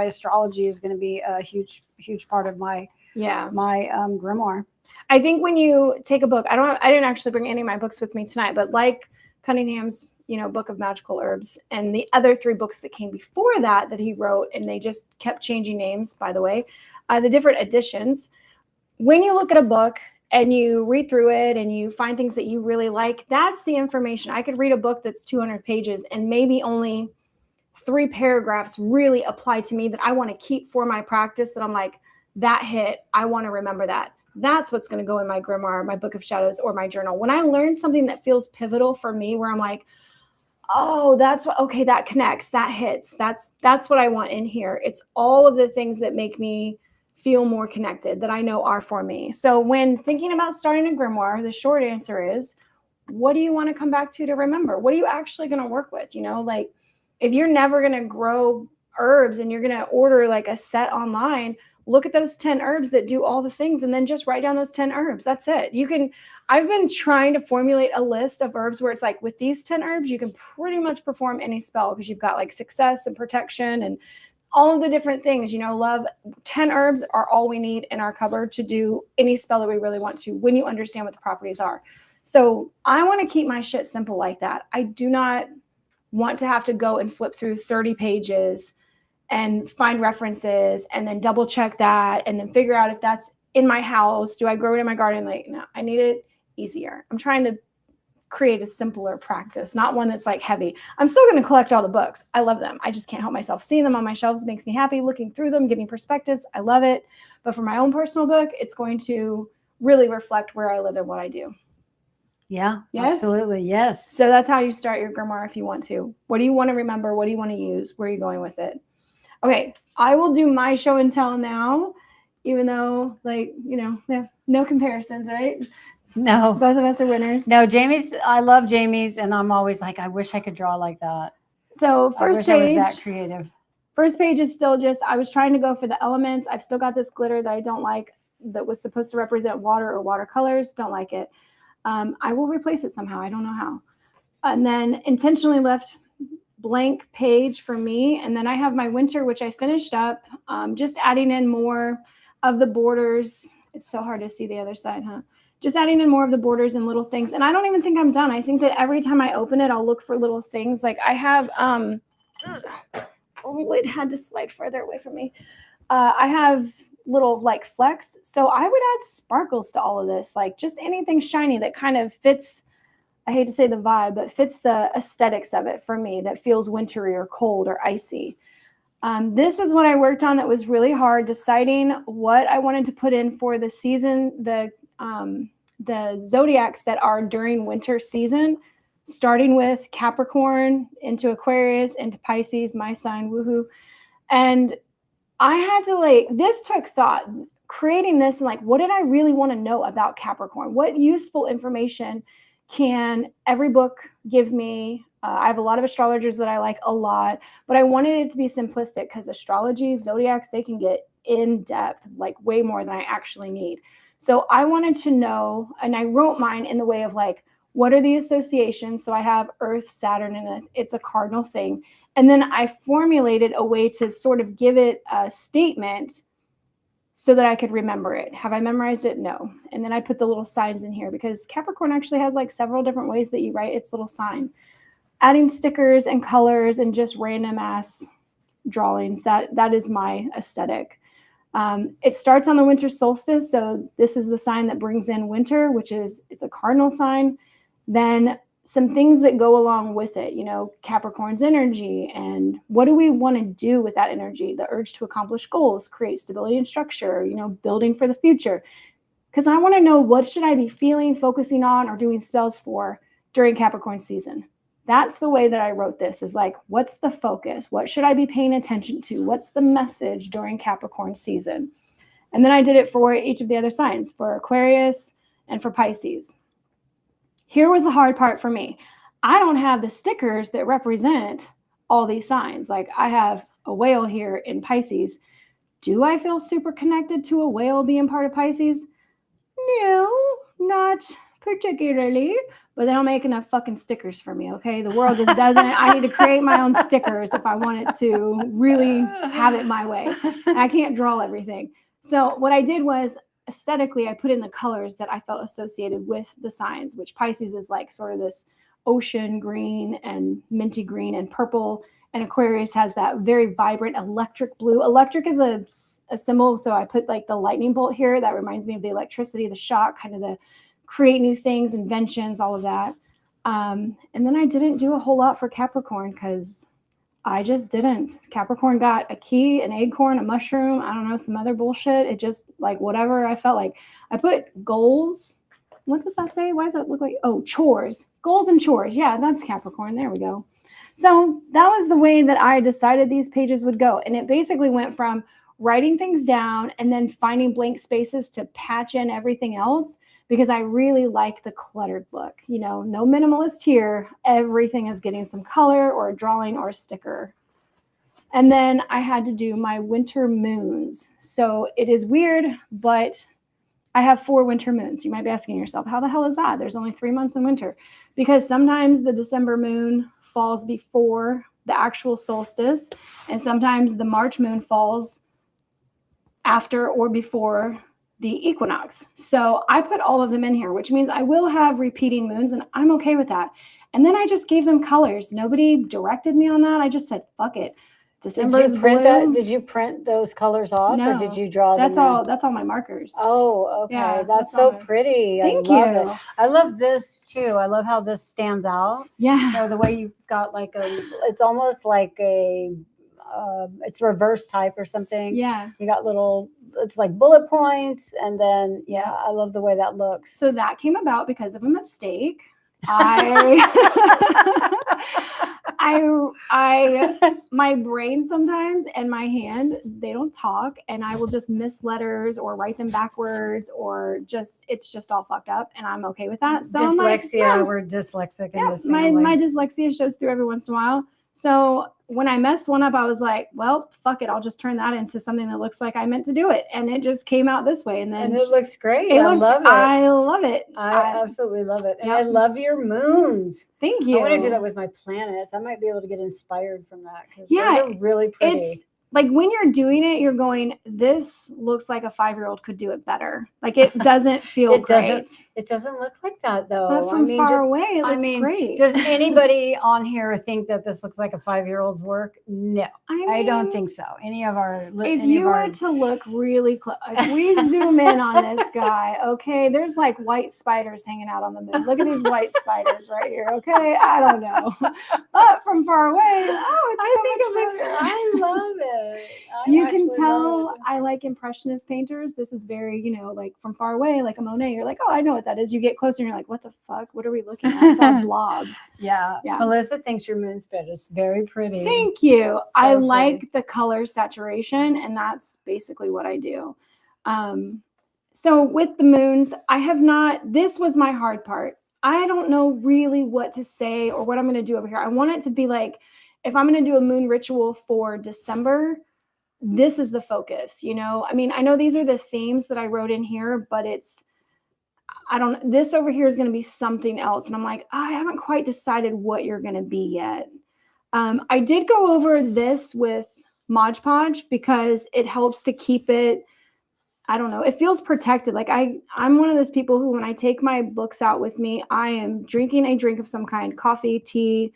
astrology is going to be a huge part of my grimoire. I think when you take a book, I didn't actually bring any of my books with me tonight, but like Cunningham's, Book of Magical Herbs, and the other 3 books that came before that he wrote, and they just kept changing names, by the way, the different editions. When you look at a book and you read through it and you find things that you really like, that's the information. I could read a book that's 200 pages and maybe only 3 paragraphs really apply to me that I want to keep for my practice, that I'm like, that hit, I want to remember that. That's what's going to go in my grimoire, my book of shadows, or my journal. When I learn something that feels pivotal for me, where I'm like, oh, that connects, that hits, that's what I want in here. It's all of the things that make me feel more connected, that I know are for me. So when thinking about starting a grimoire, the short answer is, what do you want to come back to remember? What are you actually going to work with? Like, if you're never going to grow herbs and you're going to order like a set online, look at those 10 herbs that do all the things and then just write down those 10 herbs. That's it. I've been trying to formulate a list of herbs where it's like, with these 10 herbs, you can pretty much perform any spell, because you've got like success and protection and all of the different things, love. 10 herbs are all we need in our cupboard to do any spell that we really want to, when you understand what the properties are. So I want to keep my shit simple like that. I do not want to have to go and flip through 30 pages and find references and then double check that and then figure out if that's in my house. Do I grow it in my garden? Like, no, I need it easier. I'm trying to create a simpler practice, not one that's like heavy. I'm still going to collect all the books. I love them. I just can't help myself. Seeing them on my shelves makes me happy. Looking through them, getting perspectives, I love it. But for my own personal book, it's going to really reflect where I live and what I do. Yeah, Yes? absolutely. Yes. So that's how you start your grimoire if you want to. What do you want to remember? What do you want to use? Where are you going with it? Okay, I will do my show and tell now, even though, like, you know, no comparisons, right? No. Both of us are winners. No, Jamie's, I love Jamie's, and I'm always like, I wish I could draw like that. So first page. I was that creative. First page is still just, I was trying to go for the elements. I've still got this glitter that I don't like that was supposed to represent water or watercolors. Don't like it. I will replace it somehow. I don't know how. And then intentionally left blank page for me. And then I have my winter, which I finished up, just adding in more of the borders. It's so hard to see the other side, huh? Just adding in more of the borders and little things. And I don't even think I'm done. I think that every time I open it, I'll look for little things. Like I have, oh, it had to slide further away from me. I have little like flecks. So I would add sparkles to all of this, like just anything shiny that kind of fits, I hate to say the vibe, but fits the aesthetics of it for me, that feels wintry or cold or icy. This is what I worked on that was really hard, deciding what I wanted to put in for the season, the zodiacs that are during winter season, starting with Capricorn into Aquarius into Pisces, my sign, woohoo. And I had to like, this took thought, creating this, and like, what did I really want to know about Capricorn? What useful information can every book give me? I have a lot of astrologers that I like a lot, but I wanted it to be simplistic because astrology, zodiacs, they can get in depth, like way more than I actually need. So I wanted to know, and I wrote mine in the way of like, what are the associations? So I have Earth, Saturn, and it's a cardinal thing. And then I formulated a way to sort of give it a statement so that I could remember it. Have I memorized it? No. And then I put the little signs in here because Capricorn actually has like several different ways that you write its little sign. Adding stickers and colors and just random ass drawings. That is my aesthetic. It starts on the winter solstice. So this is the sign that brings in winter, which is, it's a cardinal sign. Then some things that go along with it, you know, Capricorn's energy, and what do we want to do with that energy? The urge to accomplish goals, create stability and structure, you know, building for the future. Because I want to know, what should I be feeling, focusing on, or doing spells for during Capricorn season? That's the way that I wrote this, is like, what's the focus? What should I be paying attention to? What's the message during Capricorn season? And then I did it for each of the other signs, for Aquarius and for Pisces. Here was the hard part for me. I don't have the stickers that represent all these signs. Like I have a whale here in Pisces. Do I feel super connected to a whale being part of Pisces? No, not particularly, but they don't make enough fucking stickers for me, okay? The world just doesn't. I need to create my own stickers if I want it to really have it my way. And I can't draw everything. So what I did was, aesthetically, I put in the colors that I felt associated with the signs, which Pisces is like sort of this ocean green and minty green and purple. And Aquarius has that very vibrant electric blue. Electric is a symbol. So I put like the lightning bolt here. That reminds me of the electricity, the shock, kind of the create new things, inventions, all of that. And then I didn't do a whole lot for Capricorn because I just didn't. Capricorn got a key, an acorn, a mushroom, I don't know, some other bullshit. It just like whatever I felt like. I put goals. What does that say? Why does that look like? Oh, chores. Goals and chores. Yeah, that's Capricorn. There we go. So that was the way that I decided these pages would go. And it basically went from writing things down and then finding blank spaces to patch in everything else, because I really like the cluttered look. You know, no minimalist here. Everything is getting some color or a drawing or a sticker. And then I had to do my winter moons. So it is weird, but I have 4 winter moons. You might be asking yourself, how the hell is that? There's only 3 months in winter. Because sometimes the December moon falls before the actual solstice, and sometimes the March moon falls after or before the equinox. So I put all of them in here, which means I will have repeating moons, and I'm okay with that. And then I just gave them colors. Nobody directed me on that. I just said, fuck it. December is blue. Did you print those colors off, no, or did you draw them? That's all my markers. Oh, okay. Yeah, that's so pretty. Thank I love you. It. I love this too. I love how this stands out. Yeah. So the way you've got like it's almost like it's reverse type or something. Yeah. You got little it's like bullet points, and then I love the way that looks. So that came about because of a mistake. I my brain sometimes and my hand, they don't talk, and I will just miss letters or write them backwards, or it's just all fucked up, and I'm okay with that. So Dyslexia, we're dyslexic in this family. My dyslexia shows through every once in a while. So when I messed one up, I was like, well, fuck it. I'll just turn that into something that looks like I meant to do it. And it just came out this way. And then it looks great. I love it. I love it. I absolutely love it. And I love your moons. Thank you. I want to do that with my planets. I might be able to get inspired from that. Those are really pretty. It's like when you're doing it, you're going, this looks like a 5-year-old could do it better. Like it doesn't feel great. It doesn't look like that though. But from far away, it looks great. Does anybody on here think that this looks like a 5-year-old's work? No, I don't think so. Any of our if you were to look really close, if we zoom in on this guy, okay, there's like white spiders hanging out on the moon. Look at these white spiders right here. Okay, I don't know, but from far away, I love it. You can tell I like impressionist painters. This is very, like from far away, like a Monet. You're like, oh, I know what that is. You get closer and you're like, what the fuck? What are we looking at? It's all blobs. Yeah. Melissa thinks your moon spit is very pretty. Thank you. I like the color saturation, and that's basically what I do. So with the moons, this was my hard part. I don't know really what to say or what I'm going to do over here. I want it to be like, if I'm going to do a moon ritual for December, this is the focus, I mean, I know these are the themes that I wrote in here, but this over here is going to be something else. And I'm like, I haven't quite decided what you're going to be yet. I did go over this with Mod Podge because it helps to keep it, I don't know, it feels protected. Like I'm one of those people who, when I take my books out with me, I am drinking a drink of some kind, coffee, tea,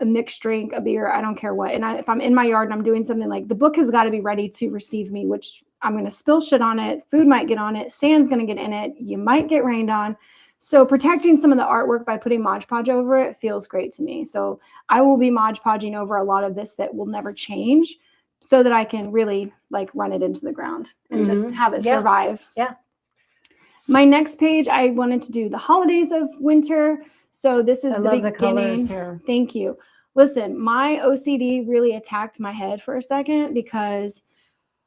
a mixed drink, a beer, I don't care what. And if I'm in my yard and I'm doing something, like the book has got to be ready to receive me, which I'm going to spill shit on it. Food might get on it. Sand's going to get in it. You might get rained on. So protecting some of the artwork by putting Mod Podge over it feels great to me. So I will be Mod Podging over a lot of this that will never change, so that I can really like run it into the ground and just have it survive. Yeah. My next page, I wanted to do the holidays of winter. So this is the beginning. The colors here. Thank you. Listen, my OCD really attacked my head for a second because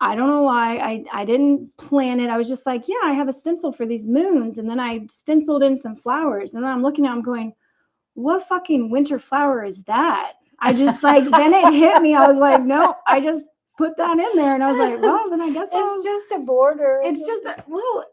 I don't know why. I didn't plan it. I was just like, yeah, I have a stencil for these moons. And then I stenciled in some flowers. And then I'm looking at them going, what fucking winter flower is that? I just like, then it hit me. I was like, no, I just put that in there. And I was like, well, then I guess it's just a border. It's just,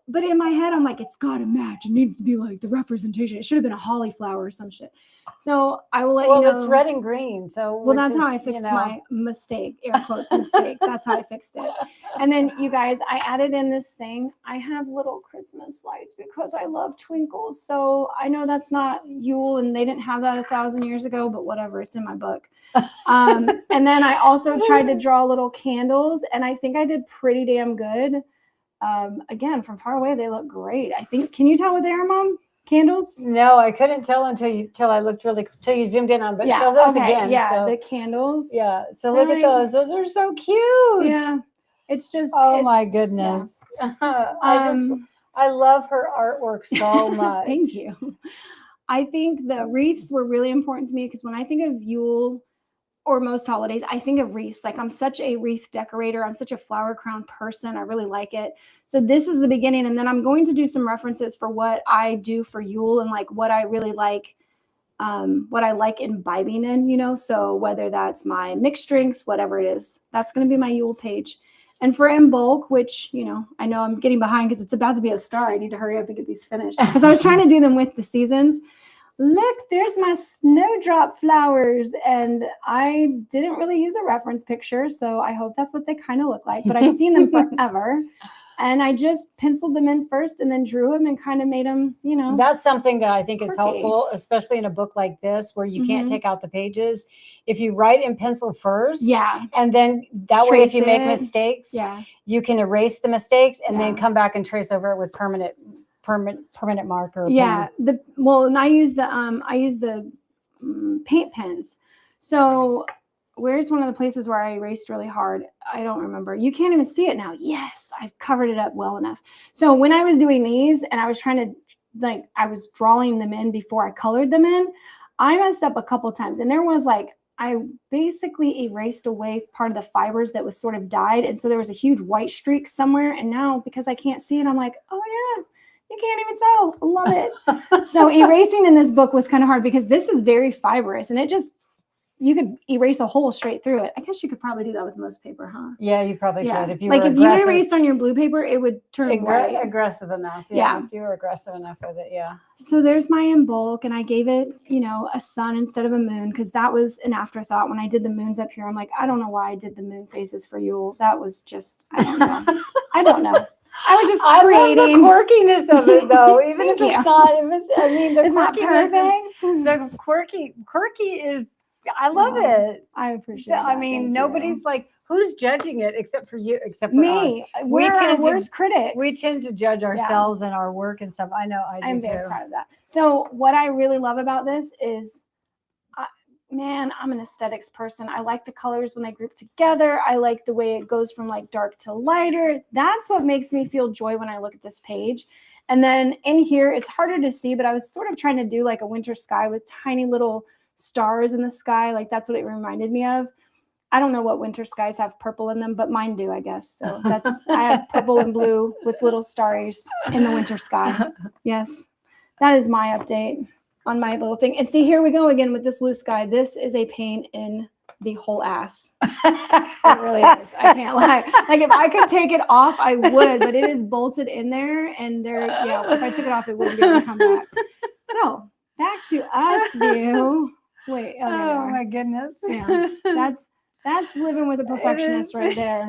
but in my head, I'm like, it's got to match. It needs to be like the representation. It should have been a holly flower or some shit. So I will let you know. Well, it's red and green. So that's how I fixed my mistake, air quotes mistake. That's how I fixed it. And then you guys, I added in this thing. I have little Christmas lights because I love twinkles. So I know that's not Yule and they didn't have that 1,000 years ago, but whatever, it's in my book. And then I also tried to draw little candles, and I think I did pretty damn good. Again, from far away, they look great. I think, can you tell what they are, Mom? Candles? No, I couldn't tell until I looked till you zoomed in on, but show those again. Yeah, so. the candles. Yeah. So look at those. Those are so cute. Yeah. It's just, my goodness. Yeah. I love her artwork so much. Thank you. I think the wreaths were really important to me because when I think of Yule or most holidays, I think of wreaths. Like, I'm such a wreath decorator. I'm such a flower crown person. I really like it. So this is the beginning. And then I'm going to do some references for what I do for Yule and like what I really like, what I like imbibing in, so whether that's my mixed drinks, whatever it is, that's going to be my Yule page. And for in bulk, which, I know I'm getting behind because it's about to be a star. I need to hurry up and get these finished because I was trying to do them with the seasons. Look, there's my snowdrop flowers. And I didn't really use a reference picture, so I hope that's what they kind of look like. But I've seen them forever. And I just penciled them in first and then drew them and kind of made them, That's something that I think is quirky. helpful, especially in a book like this where you can't take out the pages. If you write in pencil first, and then that way if you make mistakes, you can erase the mistakes and then come back and trace over it with permanent marker. Yeah. And I use the paint pens. So where's one of the places where I erased really hard? I don't remember. You can't even see it now. Yes, I've covered it up well enough. So when I was doing these and I was trying to, like, I was drawing them in before I colored them in, I messed up a couple times. And there was like, I basically erased away part of the fibers that was sort of dyed. And so there was a huge white streak somewhere. And now because I can't see it, I'm like, oh yeah, you can't even tell. I love it. So erasing in this book was kind of hard because this is very fibrous and it just, you could erase a hole straight through it. I guess you could probably do that with most paper, huh? Yeah, you probably could. If you like were if you erased on your blue paper, it would turn white. Aggressive enough. Yeah, if you were aggressive enough with it, yeah. So there's my in bulk, and I gave it, you know, a sun instead of a moon because that was an afterthought. When I did the moons up here, I'm like, I don't know why I did the moon phases for Yule. That was just, I don't know. I don't know. I was just creating. I love the quirkiness of it, though. Even if it's not, I mean, the quirky is. I love it. I appreciate it. I mean, nobody's like, who's judging it except for you, except for me. us. We're our worst critics. We tend to judge ourselves and our work and stuff. I know. I'm very proud of that. So what I really love about this is, man, I'm an aesthetics person. I like the colors when they group together. I like the way it goes from like dark to lighter. That's what makes me feel joy when I look at this page. And then in here, it's harder to see, but I was sort of trying to do like a winter sky with tiny little stars in the sky. Like that's what it reminded me of. I don't know what winter skies have purple in them, but mine do, I guess. So I have purple and blue with little stars in the winter sky. Yes, that is my update on my little thing. And see, here we go again with this blue sky. This is a pain in the whole ass. It really is. I can't lie. Like if I could take it off, I would, but it is bolted in there. And if I took it off, it wouldn't be able to come back. So back to us view. Wait. Oh my goodness. Yeah. That's living with a perfectionist right there.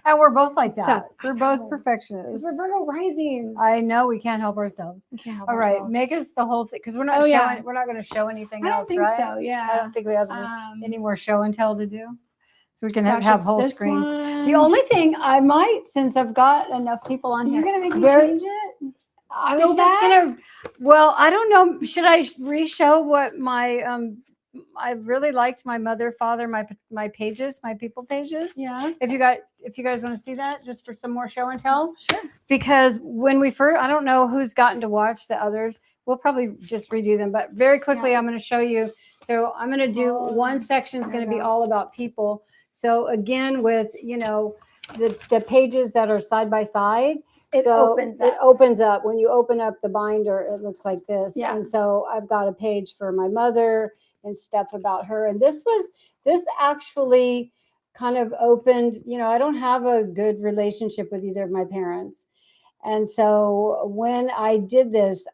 And we're both like that. Tough. We're both perfectionists. We're Virgo risings. I know we can't help ourselves. We can't help All ourselves. right, make us the whole thing because we're not showing. We're not going to show anything else. I don't think so. Yeah. I don't think we have any more show and tell to do. So we can have whole screen. One. The only thing I might, since I've got enough people on here, you're gonna make me change it. I was just gonna. Well, I don't know. Should I re-show what my I really liked my mother, father, my pages, my people pages. Yeah. If you guys want to see that, just for some more show and tell. Sure. Because when we first, I don't know who's gotten to watch the others. We'll probably just redo them. But very quickly, I'm going to show you. So I'm going to do one section is going to be all about people. So again, with the pages that are side by side. It opens up. When you open up the binder, it looks like this. Yeah. And so I've got a page for my mother and stuff about her. And this actually kind of opened, I don't have a good relationship with either of my parents. And so when I did this,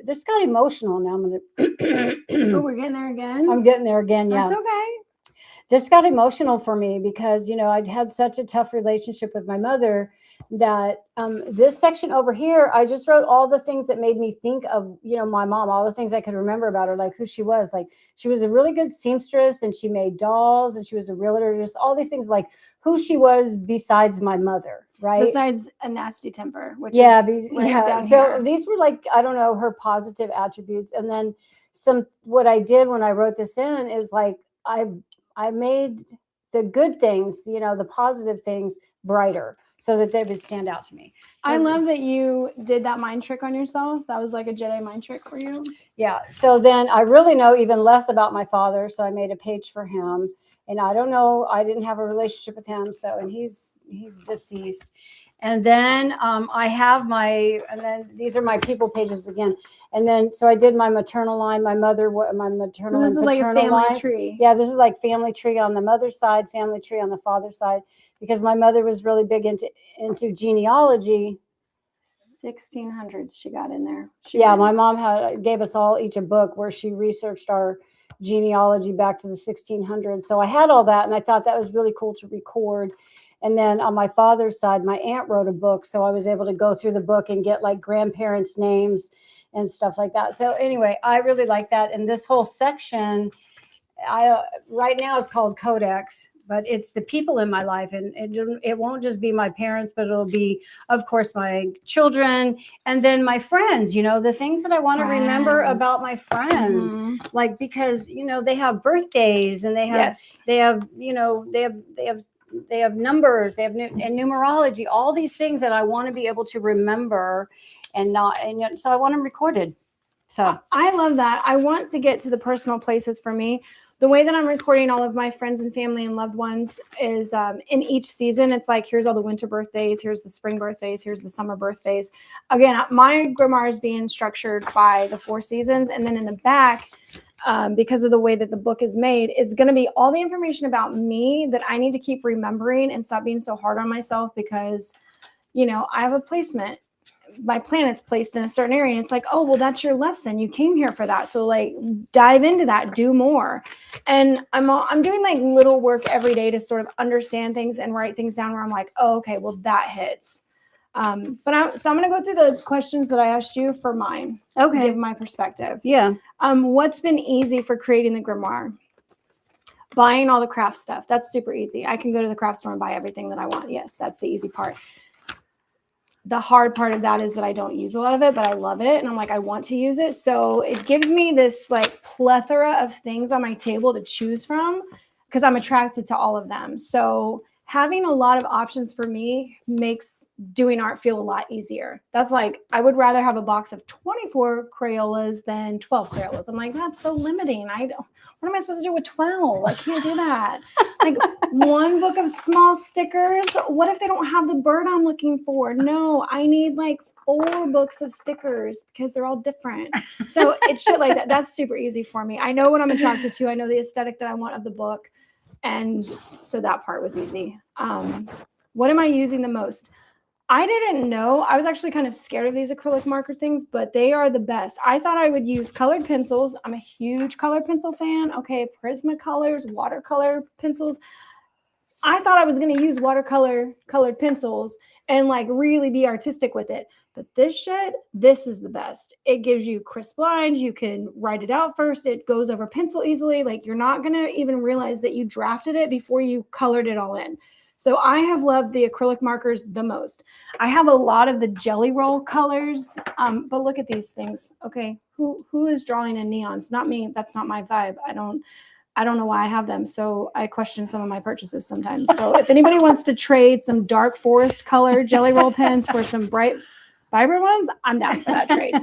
this got emotional. Now I'm going to. Oh, we're getting there again? I'm getting there again. Yeah. That's okay. This got emotional for me because, I'd had such a tough relationship with my mother that this section over here, I just wrote all the things that made me think of, my mom, all the things I could remember about her, like who she was. Like she was a really good seamstress and she made dolls and she was a realtor, just all these things, like who she was besides my mother, right? Besides a nasty temper, which down So here. These were like, I don't know, her positive attributes. And then what I did when I wrote this in is like, I made the good things, the positive things brighter so that they would stand out to me. So I love that you did that mind trick on yourself. That was like a Jedi mind trick for you. Yeah. So then I really know even less about my father. So I made a page for him. And I don't know, I didn't have a relationship with him. So, and he's deceased. And then I have and then these are my people pages again. And then, so I did my maternal line, my maternal and paternal is like a family lines. tree. Yeah, this is like family tree on the mother's side, family tree on the father's side, because my mother was really big into genealogy. 1600s she got in there. My mom gave us all each a book where she researched our genealogy back to the 1600s. So I had all that, and I thought that was really cool to record. And then on my father's side, my aunt wrote a book. So I was able to go through the book and get like grandparents' names and stuff like that. So anyway, I really like that. And this whole section, right now is called Codex, but it's the people in my life, and it won't just be my parents, but it'll be, of course, my children, and then my friends, the things that I want to remember about my friends, like, because, they have birthdays, and they have numbers, they have and numerology, all these things that I want to be able to remember, and so I want them recorded. So I love that. I want to get to the personal places for me. The way that I'm recording all of my friends and family and loved ones is in each season. It's like, here's all the winter birthdays, here's the spring birthdays, here's the summer birthdays. Again, my grimoire is being structured by the 4 seasons. And then in the back, because of the way that the book is made, is going to be all the information about me that I need to keep remembering and stop being so hard on myself, because, I have a placement. My planet's placed in a certain area, and it's like, oh, well, that's your lesson. You came here for that. So like, dive into that, do more. And I'm doing like little work every day to sort of understand things and write things down where I'm like, oh, okay, well, that hits. So I'm going to go through the questions that I asked you for mine. Okay. Give my perspective. Yeah. What's been easy for creating the grimoire? Buying all the craft stuff. That's super easy. I can go to the craft store and buy everything that I want. Yes, that's the easy part. The hard part of that is that I don't use a lot of it, but I love it. And I'm like, I want to use it. So it gives me this like plethora of things on my table to choose from, because I'm attracted to all of them. So having a lot of options for me makes doing art feel a lot easier. That's like, I would rather have a box of 24 Crayolas than 12 Crayolas. I'm like, that's so limiting. What am I supposed to do with 12? I can't do that. Like, one book of small stickers. What if they don't have the bird I'm looking for? No, I need like 4 books of stickers because they're all different. So it's shit like that. That's super easy for me. I know what I'm attracted to. I know the aesthetic that I want of the book. And so that part was easy. What am I using the most? I didn't know. I was actually kind of scared of these acrylic marker things, but they are the best. I thought I would use colored pencils. I'm a huge colored pencil fan. Okay, Prismacolors, watercolor pencils. I thought I was going to use colored pencils and like really be artistic with it. But this is the best. It gives you crisp lines. You can write it out first. It goes over pencil easily. Like, you're not going to even realize that you drafted it before you colored it all in. So I have loved the acrylic markers the most. I have a lot of the jelly roll colors, but look at these things. Okay, who is drawing in neons? Not me. That's not my vibe. I don't know why I have them. So I question some of my purchases sometimes. So if anybody wants to trade some dark forest color jelly roll pens for some bright, vibrant ones, I'm down for that trade.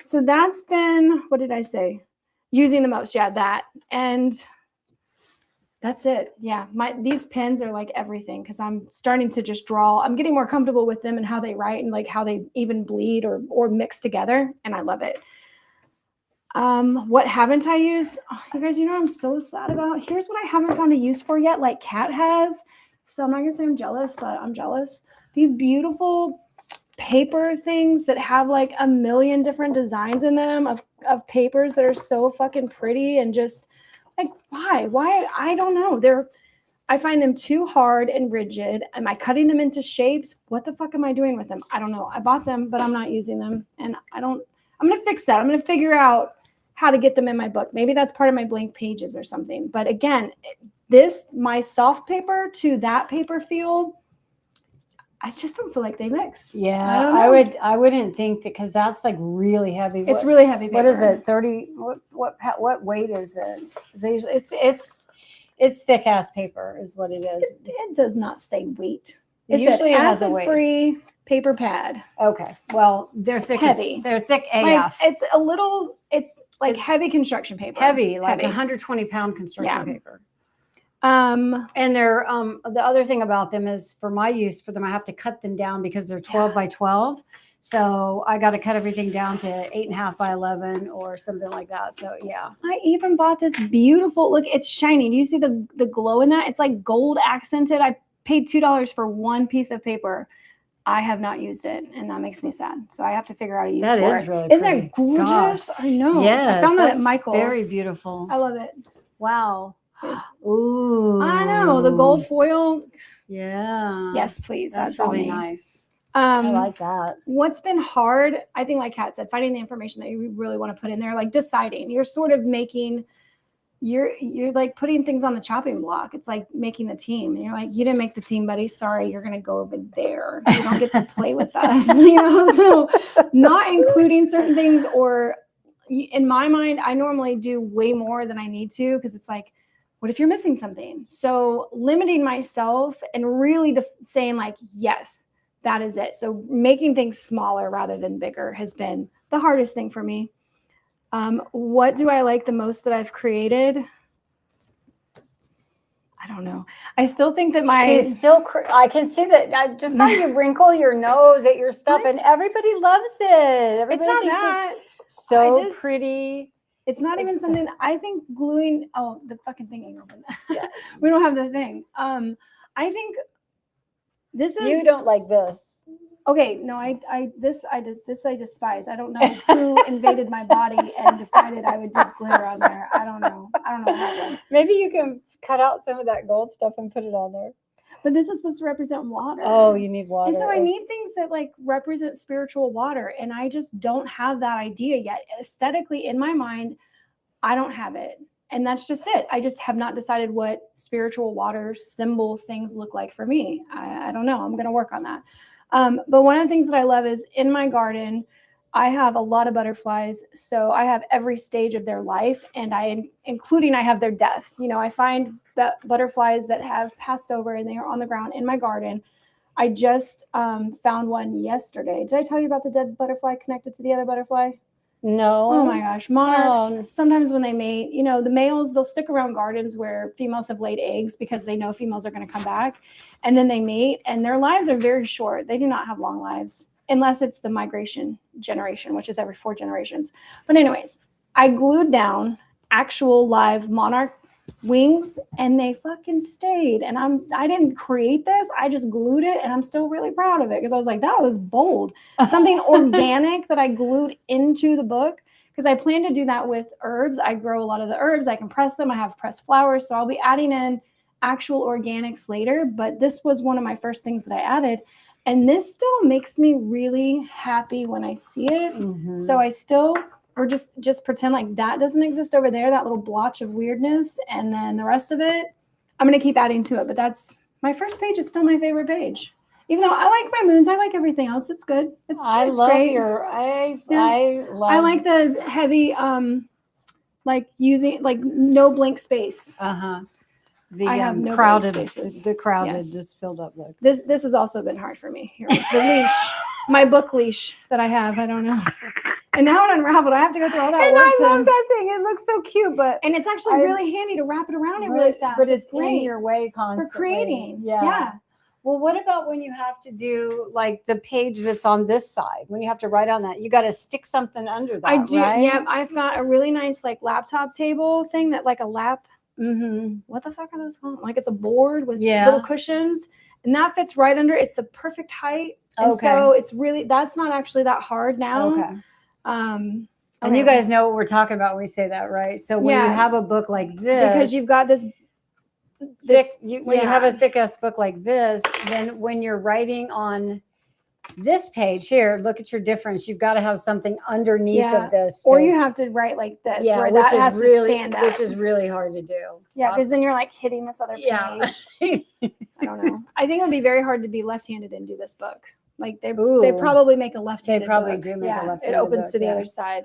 So that's been, what did I say? Using the most. Yeah, that. And that's it. Yeah. These pens are like everything, because I'm starting to just draw. I'm getting more comfortable with them and how they write and like how they even bleed or mix together. And I love it. What haven't I used? Oh, you guys, I'm so sad about. Here's what I haven't found a use for yet, like Kat has. So I'm not gonna say I'm jealous, but I'm jealous. These beautiful paper things that have like a million different designs in them of papers that are so fucking pretty, and just like, why? I don't know. I find them too hard and rigid. Am I cutting them into shapes? What the fuck am I doing with them? I don't know. I bought them, but I'm not using them. And I'm going to fix that. I'm going to figure out how to get them in my book. Maybe that's part of my blank pages or something. But again, my soft paper to that paper feel, I just don't feel like they mix. Yeah, I wouldn't think that, because that's like really heavy. It's really heavy paper. What is it? 30? What weight is it? It's thick ass paper is what it is. It does not say weight. Usually it has a weight. Acid-free paper pad. Okay. Well, they're thick. Heavy. They're thick AF. Like, it's like heavy construction paper. Heavy, like 120-pound construction paper. And they're the other thing about them is, for my use for them, I have to cut them down because they're 12 by 12. So I got to cut everything down to 8.5 by 11 or something like that. So yeah. I even bought this beautiful, look, it's shiny. Do you see the glow in that? It's like gold accented. I paid $2 for one piece of paper. I have not used it, and that makes me sad. So I have to figure out a use for it. That is really pretty. Isn't that gorgeous? Gosh. I know. Yes, I found that at Michael's. Very beautiful. I love it. Wow. Ooh. I know. The gold foil. Yeah. Yes, please. That's really nice. I like that. What's been hard, I think, like Kat said, finding the information that you really want to put in there, like deciding. You're sort of making you're like putting things on the chopping block. It's like making the team. And you're like, you didn't make the team, buddy. Sorry, you're going to go over there. You don't get to play with us. So not including certain things, or in my mind, I normally do way more than I need to, because it's like, what if you're missing something? So limiting myself and really saying like, yes, that is it. So making things smaller rather than bigger has been the hardest thing for me. What do I like the most that I've created? I don't know. I still think that she's still, I can see that. I just saw you wrinkle your nose at your stuff, and everybody loves it. Everybody it's not that. It's so pretty. It's not even something, I think gluing, the fucking thing ain't open. Yeah. We don't have the thing. I think this is. You don't like this. Okay, no, I despise. I don't know who invaded my body and decided I would do glitter on there. I don't know what happened. Maybe you can cut out some of that gold stuff and put it on there. But this is supposed to represent water. Oh, you need water. And so I need things that like represent spiritual water, and I just don't have that idea yet. Aesthetically, in my mind, I don't have it. And that's just it. I just have not decided what spiritual water symbol things look like for me. I don't know. I'm going to work on that. But one of the things that I love is in my garden, I have a lot of butterflies. So I have every stage of their life, and I have their death. I find butterflies that have passed over and they are on the ground in my garden. I just found one yesterday. Did I tell you about the dead butterfly connected to the other butterfly? No. Oh my gosh. Monarchs, sometimes when they mate, the males, they'll stick around gardens where females have laid eggs because they know females are going to come back. And then they mate, and their lives are very short. They do not have long lives unless it's the migration generation, which is every 4 generations. But anyways, I glued down actual live monarch wings, and they fucking stayed. And I didn't create this. I just glued it, and I'm still really proud of it, because I was like, that was bold. Something organic that I glued into the book, because I plan to do that with herbs. I grow a lot of the herbs. I can press them. I have pressed flowers. So I'll be adding in actual organics later. But this was one of my first things that I added. And this still makes me really happy when I see it. Mm-hmm. So I still... or just pretend like that doesn't exist over there, that little blotch of weirdness. And then the rest of it, I'm going to keep adding to it. But that's my first page is still my favorite page. Even though I like my moons, I like everything else. It's good. It's great. I like the heavy, like using, like no blank space. Uh-huh. I have no crowded, blank spaces. the crowded, this filled up look. This has also been hard for me. Here, the leash, my book leash that I have, I don't know. And now it unraveled. I have to go through all that work. And I love that thing. It looks so cute, and it's actually really handy to wrap it around it really fast. But it's in your way constantly. For creating. Yeah. Well, what about when you have to do like the page that's on this side? When you have to write on that, you got to stick something under that. I do. Right? Yeah, I've got a really nice like laptop table thing that like a lap. Mm-hmm. What the fuck are those called? Like it's a board with little cushions, and that fits right under. It's the perfect height, and so it's really that's not actually that hard now. Okay. And you guys know what we're talking about when we say that, right? So when you have a book like this, because you've got this thick, when you have a thick ass book like this, then when you're writing on this page here, look at your difference. You've got to have something underneath of this, or you have to write like this, where that has to stand out, which is really hard to do. Yeah, because then you're like hitting this other page. I don't know. I think it would be very hard to be left-handed and do this book. Like they probably make a left-handed. They probably book. do make a left-handed. It opens book, to the other side.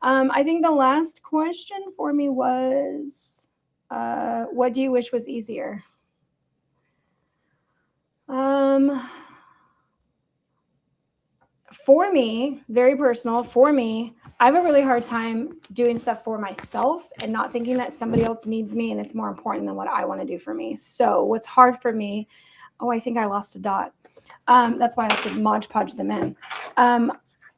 I think the last question for me was, what do you wish was easier? For me, very personal. For me, I have a really hard time doing stuff for myself and not thinking that somebody else needs me and it's more important than what I want to do for me. So what's hard for me? Oh, I think I lost a dot. That's why I have to Mod Podge them in.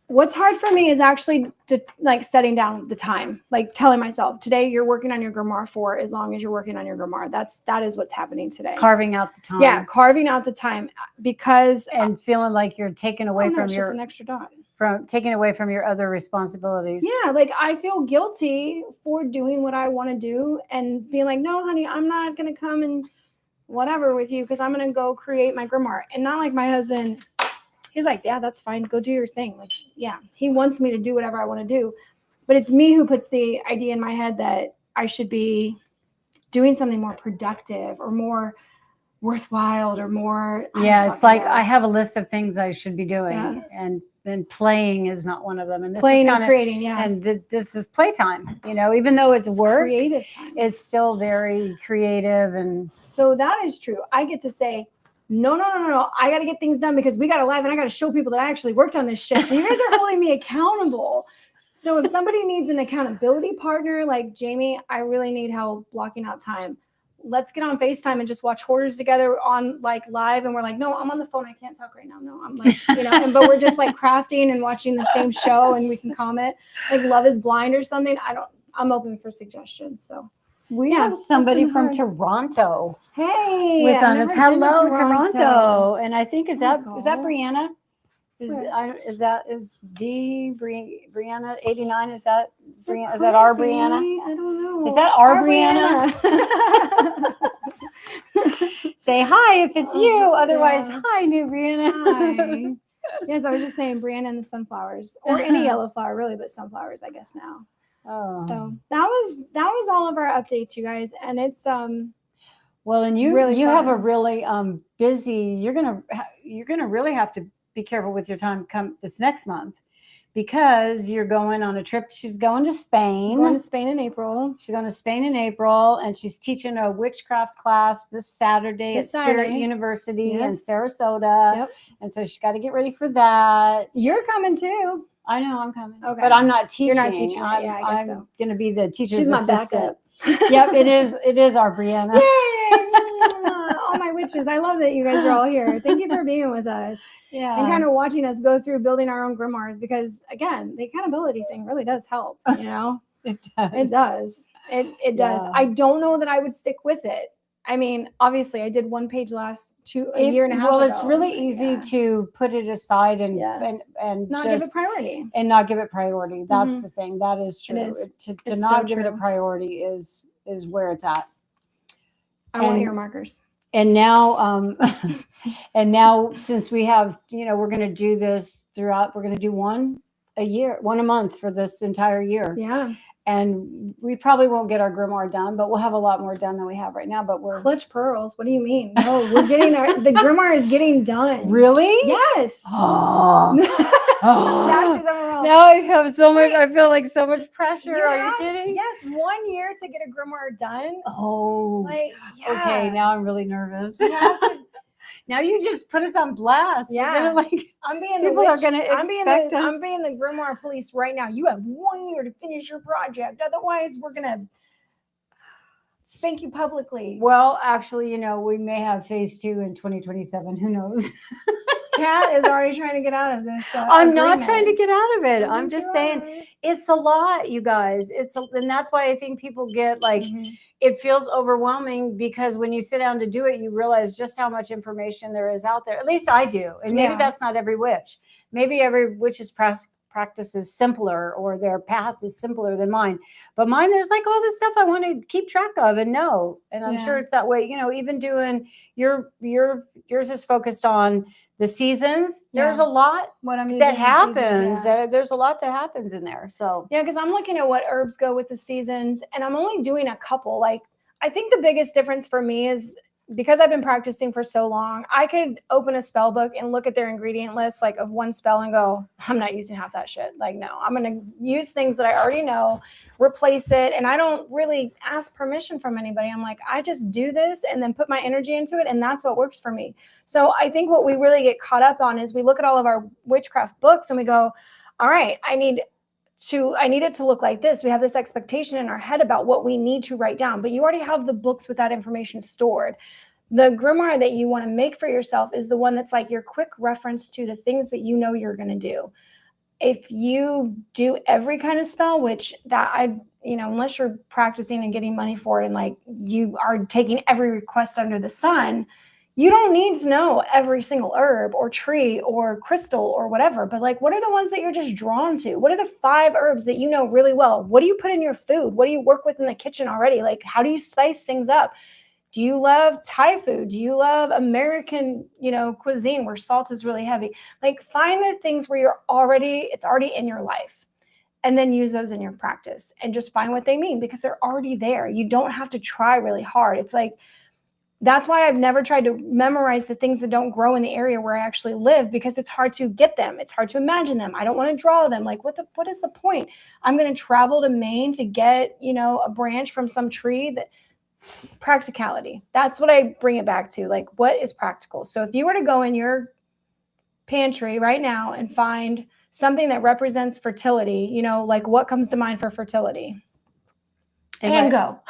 What's hard for me is actually like setting down the time, like telling myself today you're working on your Grimoire for as long as you're working on your Grimoire. That is what's happening today. Carving out the time. Yeah, carving out the time because and feeling like you're taken away from your just an extra dot. From taking away from your other responsibilities. Yeah, like I feel guilty for doing what I want to do and being like, no, honey, I'm not gonna come and whatever with you because I'm gonna go create my Grimoire. And not like my husband. He's like, yeah, that's fine. Go do your thing. Like, yeah, he wants me to do whatever I want to do. But it's me who puts the idea in my head that I should be doing something more productive or more worthwhile or more. It's like I have a list of things I should be doing, Yeah. and then playing is not one of them. And this Playing is and creating, yeah. And this is playtime. You know, even though it's work, creative time. It's still very creative. And so that is true. I get to say, no. I got to get things done because we got to live, and I got to show people that I actually worked on this shit. So you guys are holding me accountable. So if somebody needs an accountability partner like Jamie, I really need help blocking out time. Let's get on FaceTime and just watch Hoarders together on like live. And we're like, no, I'm on the phone. I can't talk right now. No, I'm like, you know, but we're just like crafting and watching the same show, and we can comment like Love is Blind or something. I'm open for suggestions. So we have somebody from Toronto. Hey, with us. Hello, Toronto. And I think is that Brianna? Is Brianna 89? Is that Brianna? Is that our Brianna? I don't know. Is that our Brianna? Say hi if it's you. Otherwise, hi, new Brianna. Hi. Yes, I was just saying Brianna and the sunflowers, or any yellow flower, really, but sunflowers, I guess now. Oh, so that was all of our updates, you guys, and it's well, and you really have a really busy. You're gonna really have to be careful with your time come this next month, because you're going on a trip. She's going to Spain. Going to Spain in April. She's going to Spain in April, and she's teaching a witchcraft class this Saturday at Spirit University in Sarasota. Yep. And so she's got to get ready for that. You're coming too. I know I'm coming. Okay. But I'm not teaching. You're not teaching. I'm going to be the teacher's She's my assistant. backup. Yep, it is our Brianna. Yay! All my witches. I love that you guys are all here. Thank you for being with us. Yeah. And kind of watching us go through building our own grimoires, because again, the accountability thing really does help, you know? It does. It does. It does. I don't know that I would stick with it. I mean, obviously I did one page a year and a half ago. Well, it's really easy to put it aside and not give it priority. And not give it priority. That's the thing. That is true. To not give it a priority is where it's at. I want your markers. And now, since we have, we're going to do this throughout, we're going to do one a month for this entire year. Yeah. And we probably won't get our grimoire done, but we'll have a lot more done than we have right now. But we're clutch pearls. What do you mean? No, we're getting the grimoire is getting done. Really? Yes. Oh. Now she's overwhelmed. Now I have so much. I feel like so much pressure. Are you kidding? Yes, 1 year to get a grimoire done. Oh. Yeah. Okay, now I'm really nervous. Now you just put us on blast. Yeah, I'm being the witch. I'm being the grimoire police right now. You have 1 year to finish your project. Otherwise, we're gonna spank you publicly. Well, actually, we may have phase 2 in 2027. Who knows? Kat is already trying to get out of this. I'm not trying to get out of it. I'm just saying it's a lot, you guys. And that's why I think people get it feels overwhelming, because when you sit down to do it, you realize just how much information there is out there. At least I do. And maybe that's not every witch. Maybe every witch's practice is simpler, or their path is simpler than mine. But mine, there's all this stuff I want to keep track of and know. And I'm sure it's that way. Even doing yours is focused on the seasons. There's a lot that happens. There's a lot that happens in there. So because I'm looking at what herbs go with the seasons, and I'm only doing a couple. I think the biggest difference for me is, because I've been practicing for so long, I could open a spell book and look at their ingredient list of one spell and go, I'm not using half that shit. No, I'm going to use things that I already know, replace it. And I don't really ask permission from anybody. I'm I just do this and then put my energy into it. And that's what works for me. So I think what we really get caught up on is we look at all of our witchcraft books and we go, all right, I need it to look like this. We have this expectation in our head about what we need to write down, but you already have the books with that information stored. The grimoire that you want to make for yourself is the one that's your quick reference to the things that you know you're going to do. If you do every kind of spell, which unless you're practicing and getting money for it, and you are taking every request under the sun, you don't need to know every single herb or tree or crystal or whatever, but what are the ones that you're just drawn to? What are the 5 herbs that you know really well? What do you put in your food? What do you work with in the kitchen already? How do you spice things up? Do you love Thai food? Do you love American, cuisine where salt is really heavy? Find the things where it's already in your life. and then use those in your practice and just find what they mean because they're already there. You don't have to try really hard. It's like, that's why I've never tried to memorize the things that don't grow in the area where I actually live, because it's hard to get them. It's hard to imagine them. I don't want to draw them. Like, what is the point? I'm going to travel to Maine to get, a branch from some tree. That practicality. That's what I bring it back to. Like, what is practical? So if you were to go in your pantry right now and find something that represents fertility, like what comes to mind for fertility? And go.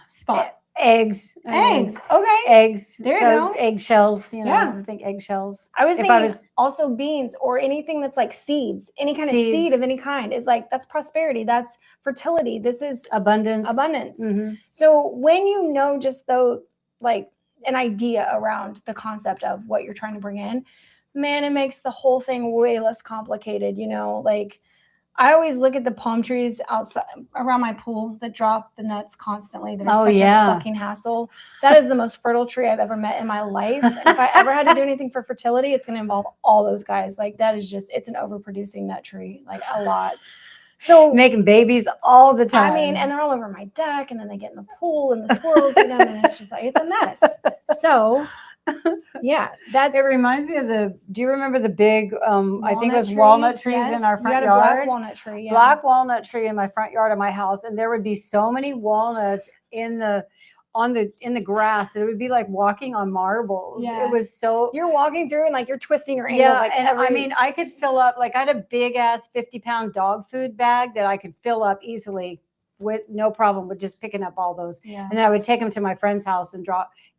Spot. Eggs. Okay. Eggs. There you go. Eggshells. Yeah. I think eggshells. I was thinking also beans or anything that's like seeds. Any kind of seed of any kind is like, that's prosperity. That's fertility. This is abundance. Mm-hmm. So when just though, like an idea around the concept of what you're trying to bring in, man, it makes the whole thing way less complicated. Like, I always look at the palm trees outside around my pool that drop the nuts constantly. They're such a fucking hassle. That is the most fertile tree I've ever met in my life. And if I ever had to do anything for fertility, it's going to involve all those guys. Like, that is it's an overproducing nut tree, like a lot. So making babies all the time. I mean, and they're all over my deck, and then they get in the pool and the squirrels eat them, and it's just like, it's a mess. So yeah, it reminds me of do you remember the big, I think it was walnut trees in our front yard? Black walnut tree. Yeah. Black walnut tree in my front yard of my house. And there would be so many walnuts in the grass that it would be like walking on marbles. Yeah. It was so, you're walking through and like you're twisting your ankle. Yeah. And I could fill up, like I had a big ass 50-pound dog food bag that I could fill up easily with no problem with just picking up all those. Yeah. And then I would take them to my friend's house and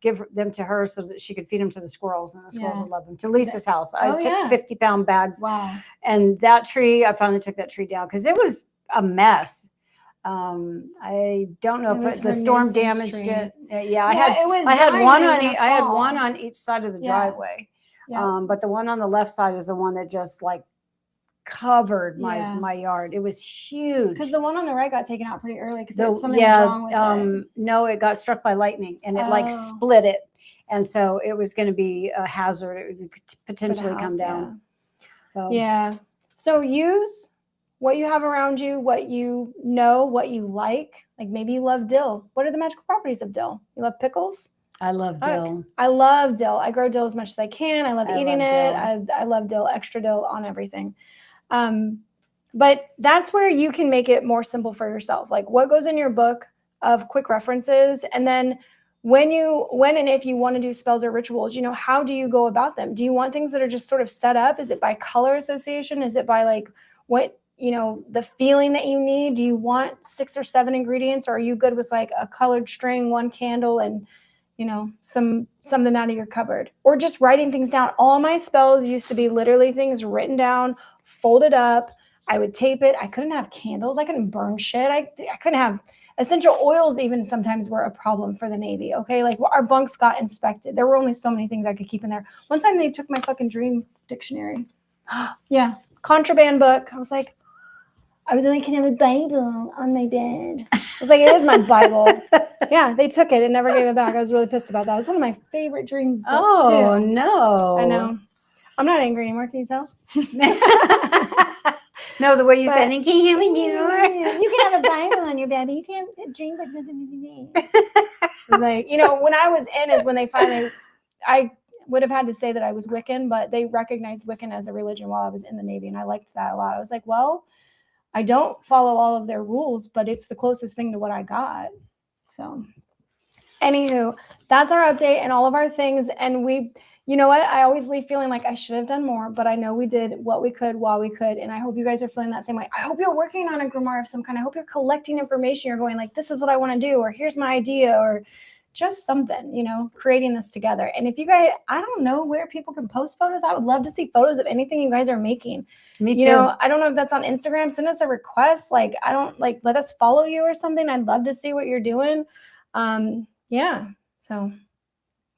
give them to her so that she could feed them to the squirrels, and the squirrels would love them. To Lisa's house. I took 50-pound bags. Wow. And that tree, I finally took that tree down because it was a mess. I don't know if the storm damaged it. I had one on each side of the driveway. Yeah. But the one on the left side is the one that just like covered my yard. It was huge. Because the one on the right got taken out pretty early because something was wrong with it. No, it got struck by lightning and it like split it. And so it was going to be a hazard. It would potentially come down. So use what you have around you, what you know, what you like. Like maybe you love dill. What are the magical properties of dill? You love pickles? I love dill. I love dill. I grow dill as much as I can. I love eating it. I love dill, extra dill on everything. But that's where you can make it more simple for yourself. Like what goes in your book of quick references. And then when and if you want to do spells or rituals, how do you go about them? Do you want things that are just sort of set up? Is it by color association? Is it by like what, the feeling that you need? Do you want 6 or 7 ingredients? Or are you good with like a colored string, 1 candle, and something out of your cupboard, or just writing things down? All my spells used to be literally things written down, folded up. I would tape it. I couldn't have candles. I couldn't burn shit. I couldn't have essential oils. Even sometimes were a problem for the Navy. Okay. Like our bunks got inspected. There were only so many things I could keep in there. One time they took my fucking dream dictionary. Yeah. Contraband book. I was like, I was like, can I have a Bible on my bed? I was like, it is my Bible. Yeah, they took it and never gave it back. I was really pissed about that. It was one of my favorite dream books, too. Oh, no. I know. I'm not angry anymore. Can you tell? No, the way you said it. Can you have a You can have a Bible on your bed, but you can't have dream books on the Like, when I was in is when they finally, I would have had to say that I was Wiccan, but they recognized Wiccan as a religion while I was in the Navy, and I liked that a lot. I was like, well, I don't follow all of their rules, but it's the closest thing to what I got. So anywho, that's our update and all of our things. And you know what? I always leave feeling like I should have done more, but I know we did what we could while we could. And I hope you guys are feeling that same way. I hope you're working on a grimoire of some kind. I hope you're collecting information. You're going like, this is what I want to do, or here's my idea, or just something, creating this together. And if you guys, I don't know where people can post photos. I would love to see photos of anything you guys are making. Me too. I don't know if that's on Instagram. Send us a request. Like, let us follow you or something. I'd love to see what you're doing. Yeah. So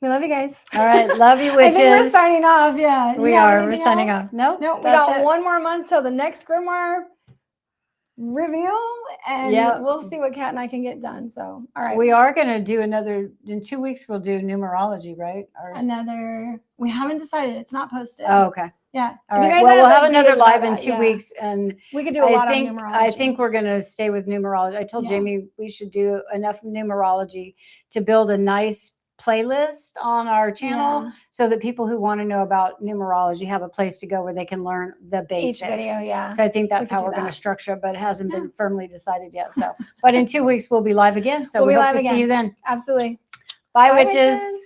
we love you guys. All right. Love you, witches. I think we're signing off. Yeah. We are. We're signing off. No, we got one more month till the next grimoire reveal, and we'll see what Kat and I can get done. So, all right. We are going to do in 2 weeks, we'll do numerology, right? We haven't decided. It's not posted. Oh, okay. Yeah. All If you right. guys Well, we'll like, have another days about live in that, 2 yeah. weeks, and We could do a lot think on numerology. I think we're going to stay with numerology. I told Yeah. Jamie we should do enough numerology to build a nice playlist on our channel, Yeah. so that people who want to know about numerology have a place to go where they can learn the basics. Each video, yeah. So I think that's could how do we're going to that. structure it, but it hasn't been firmly decided yet. So, but in 2 weeks we'll be live again. So We'll we be hope live to see again. you then. Absolutely. Bye, Bye, witches. witches.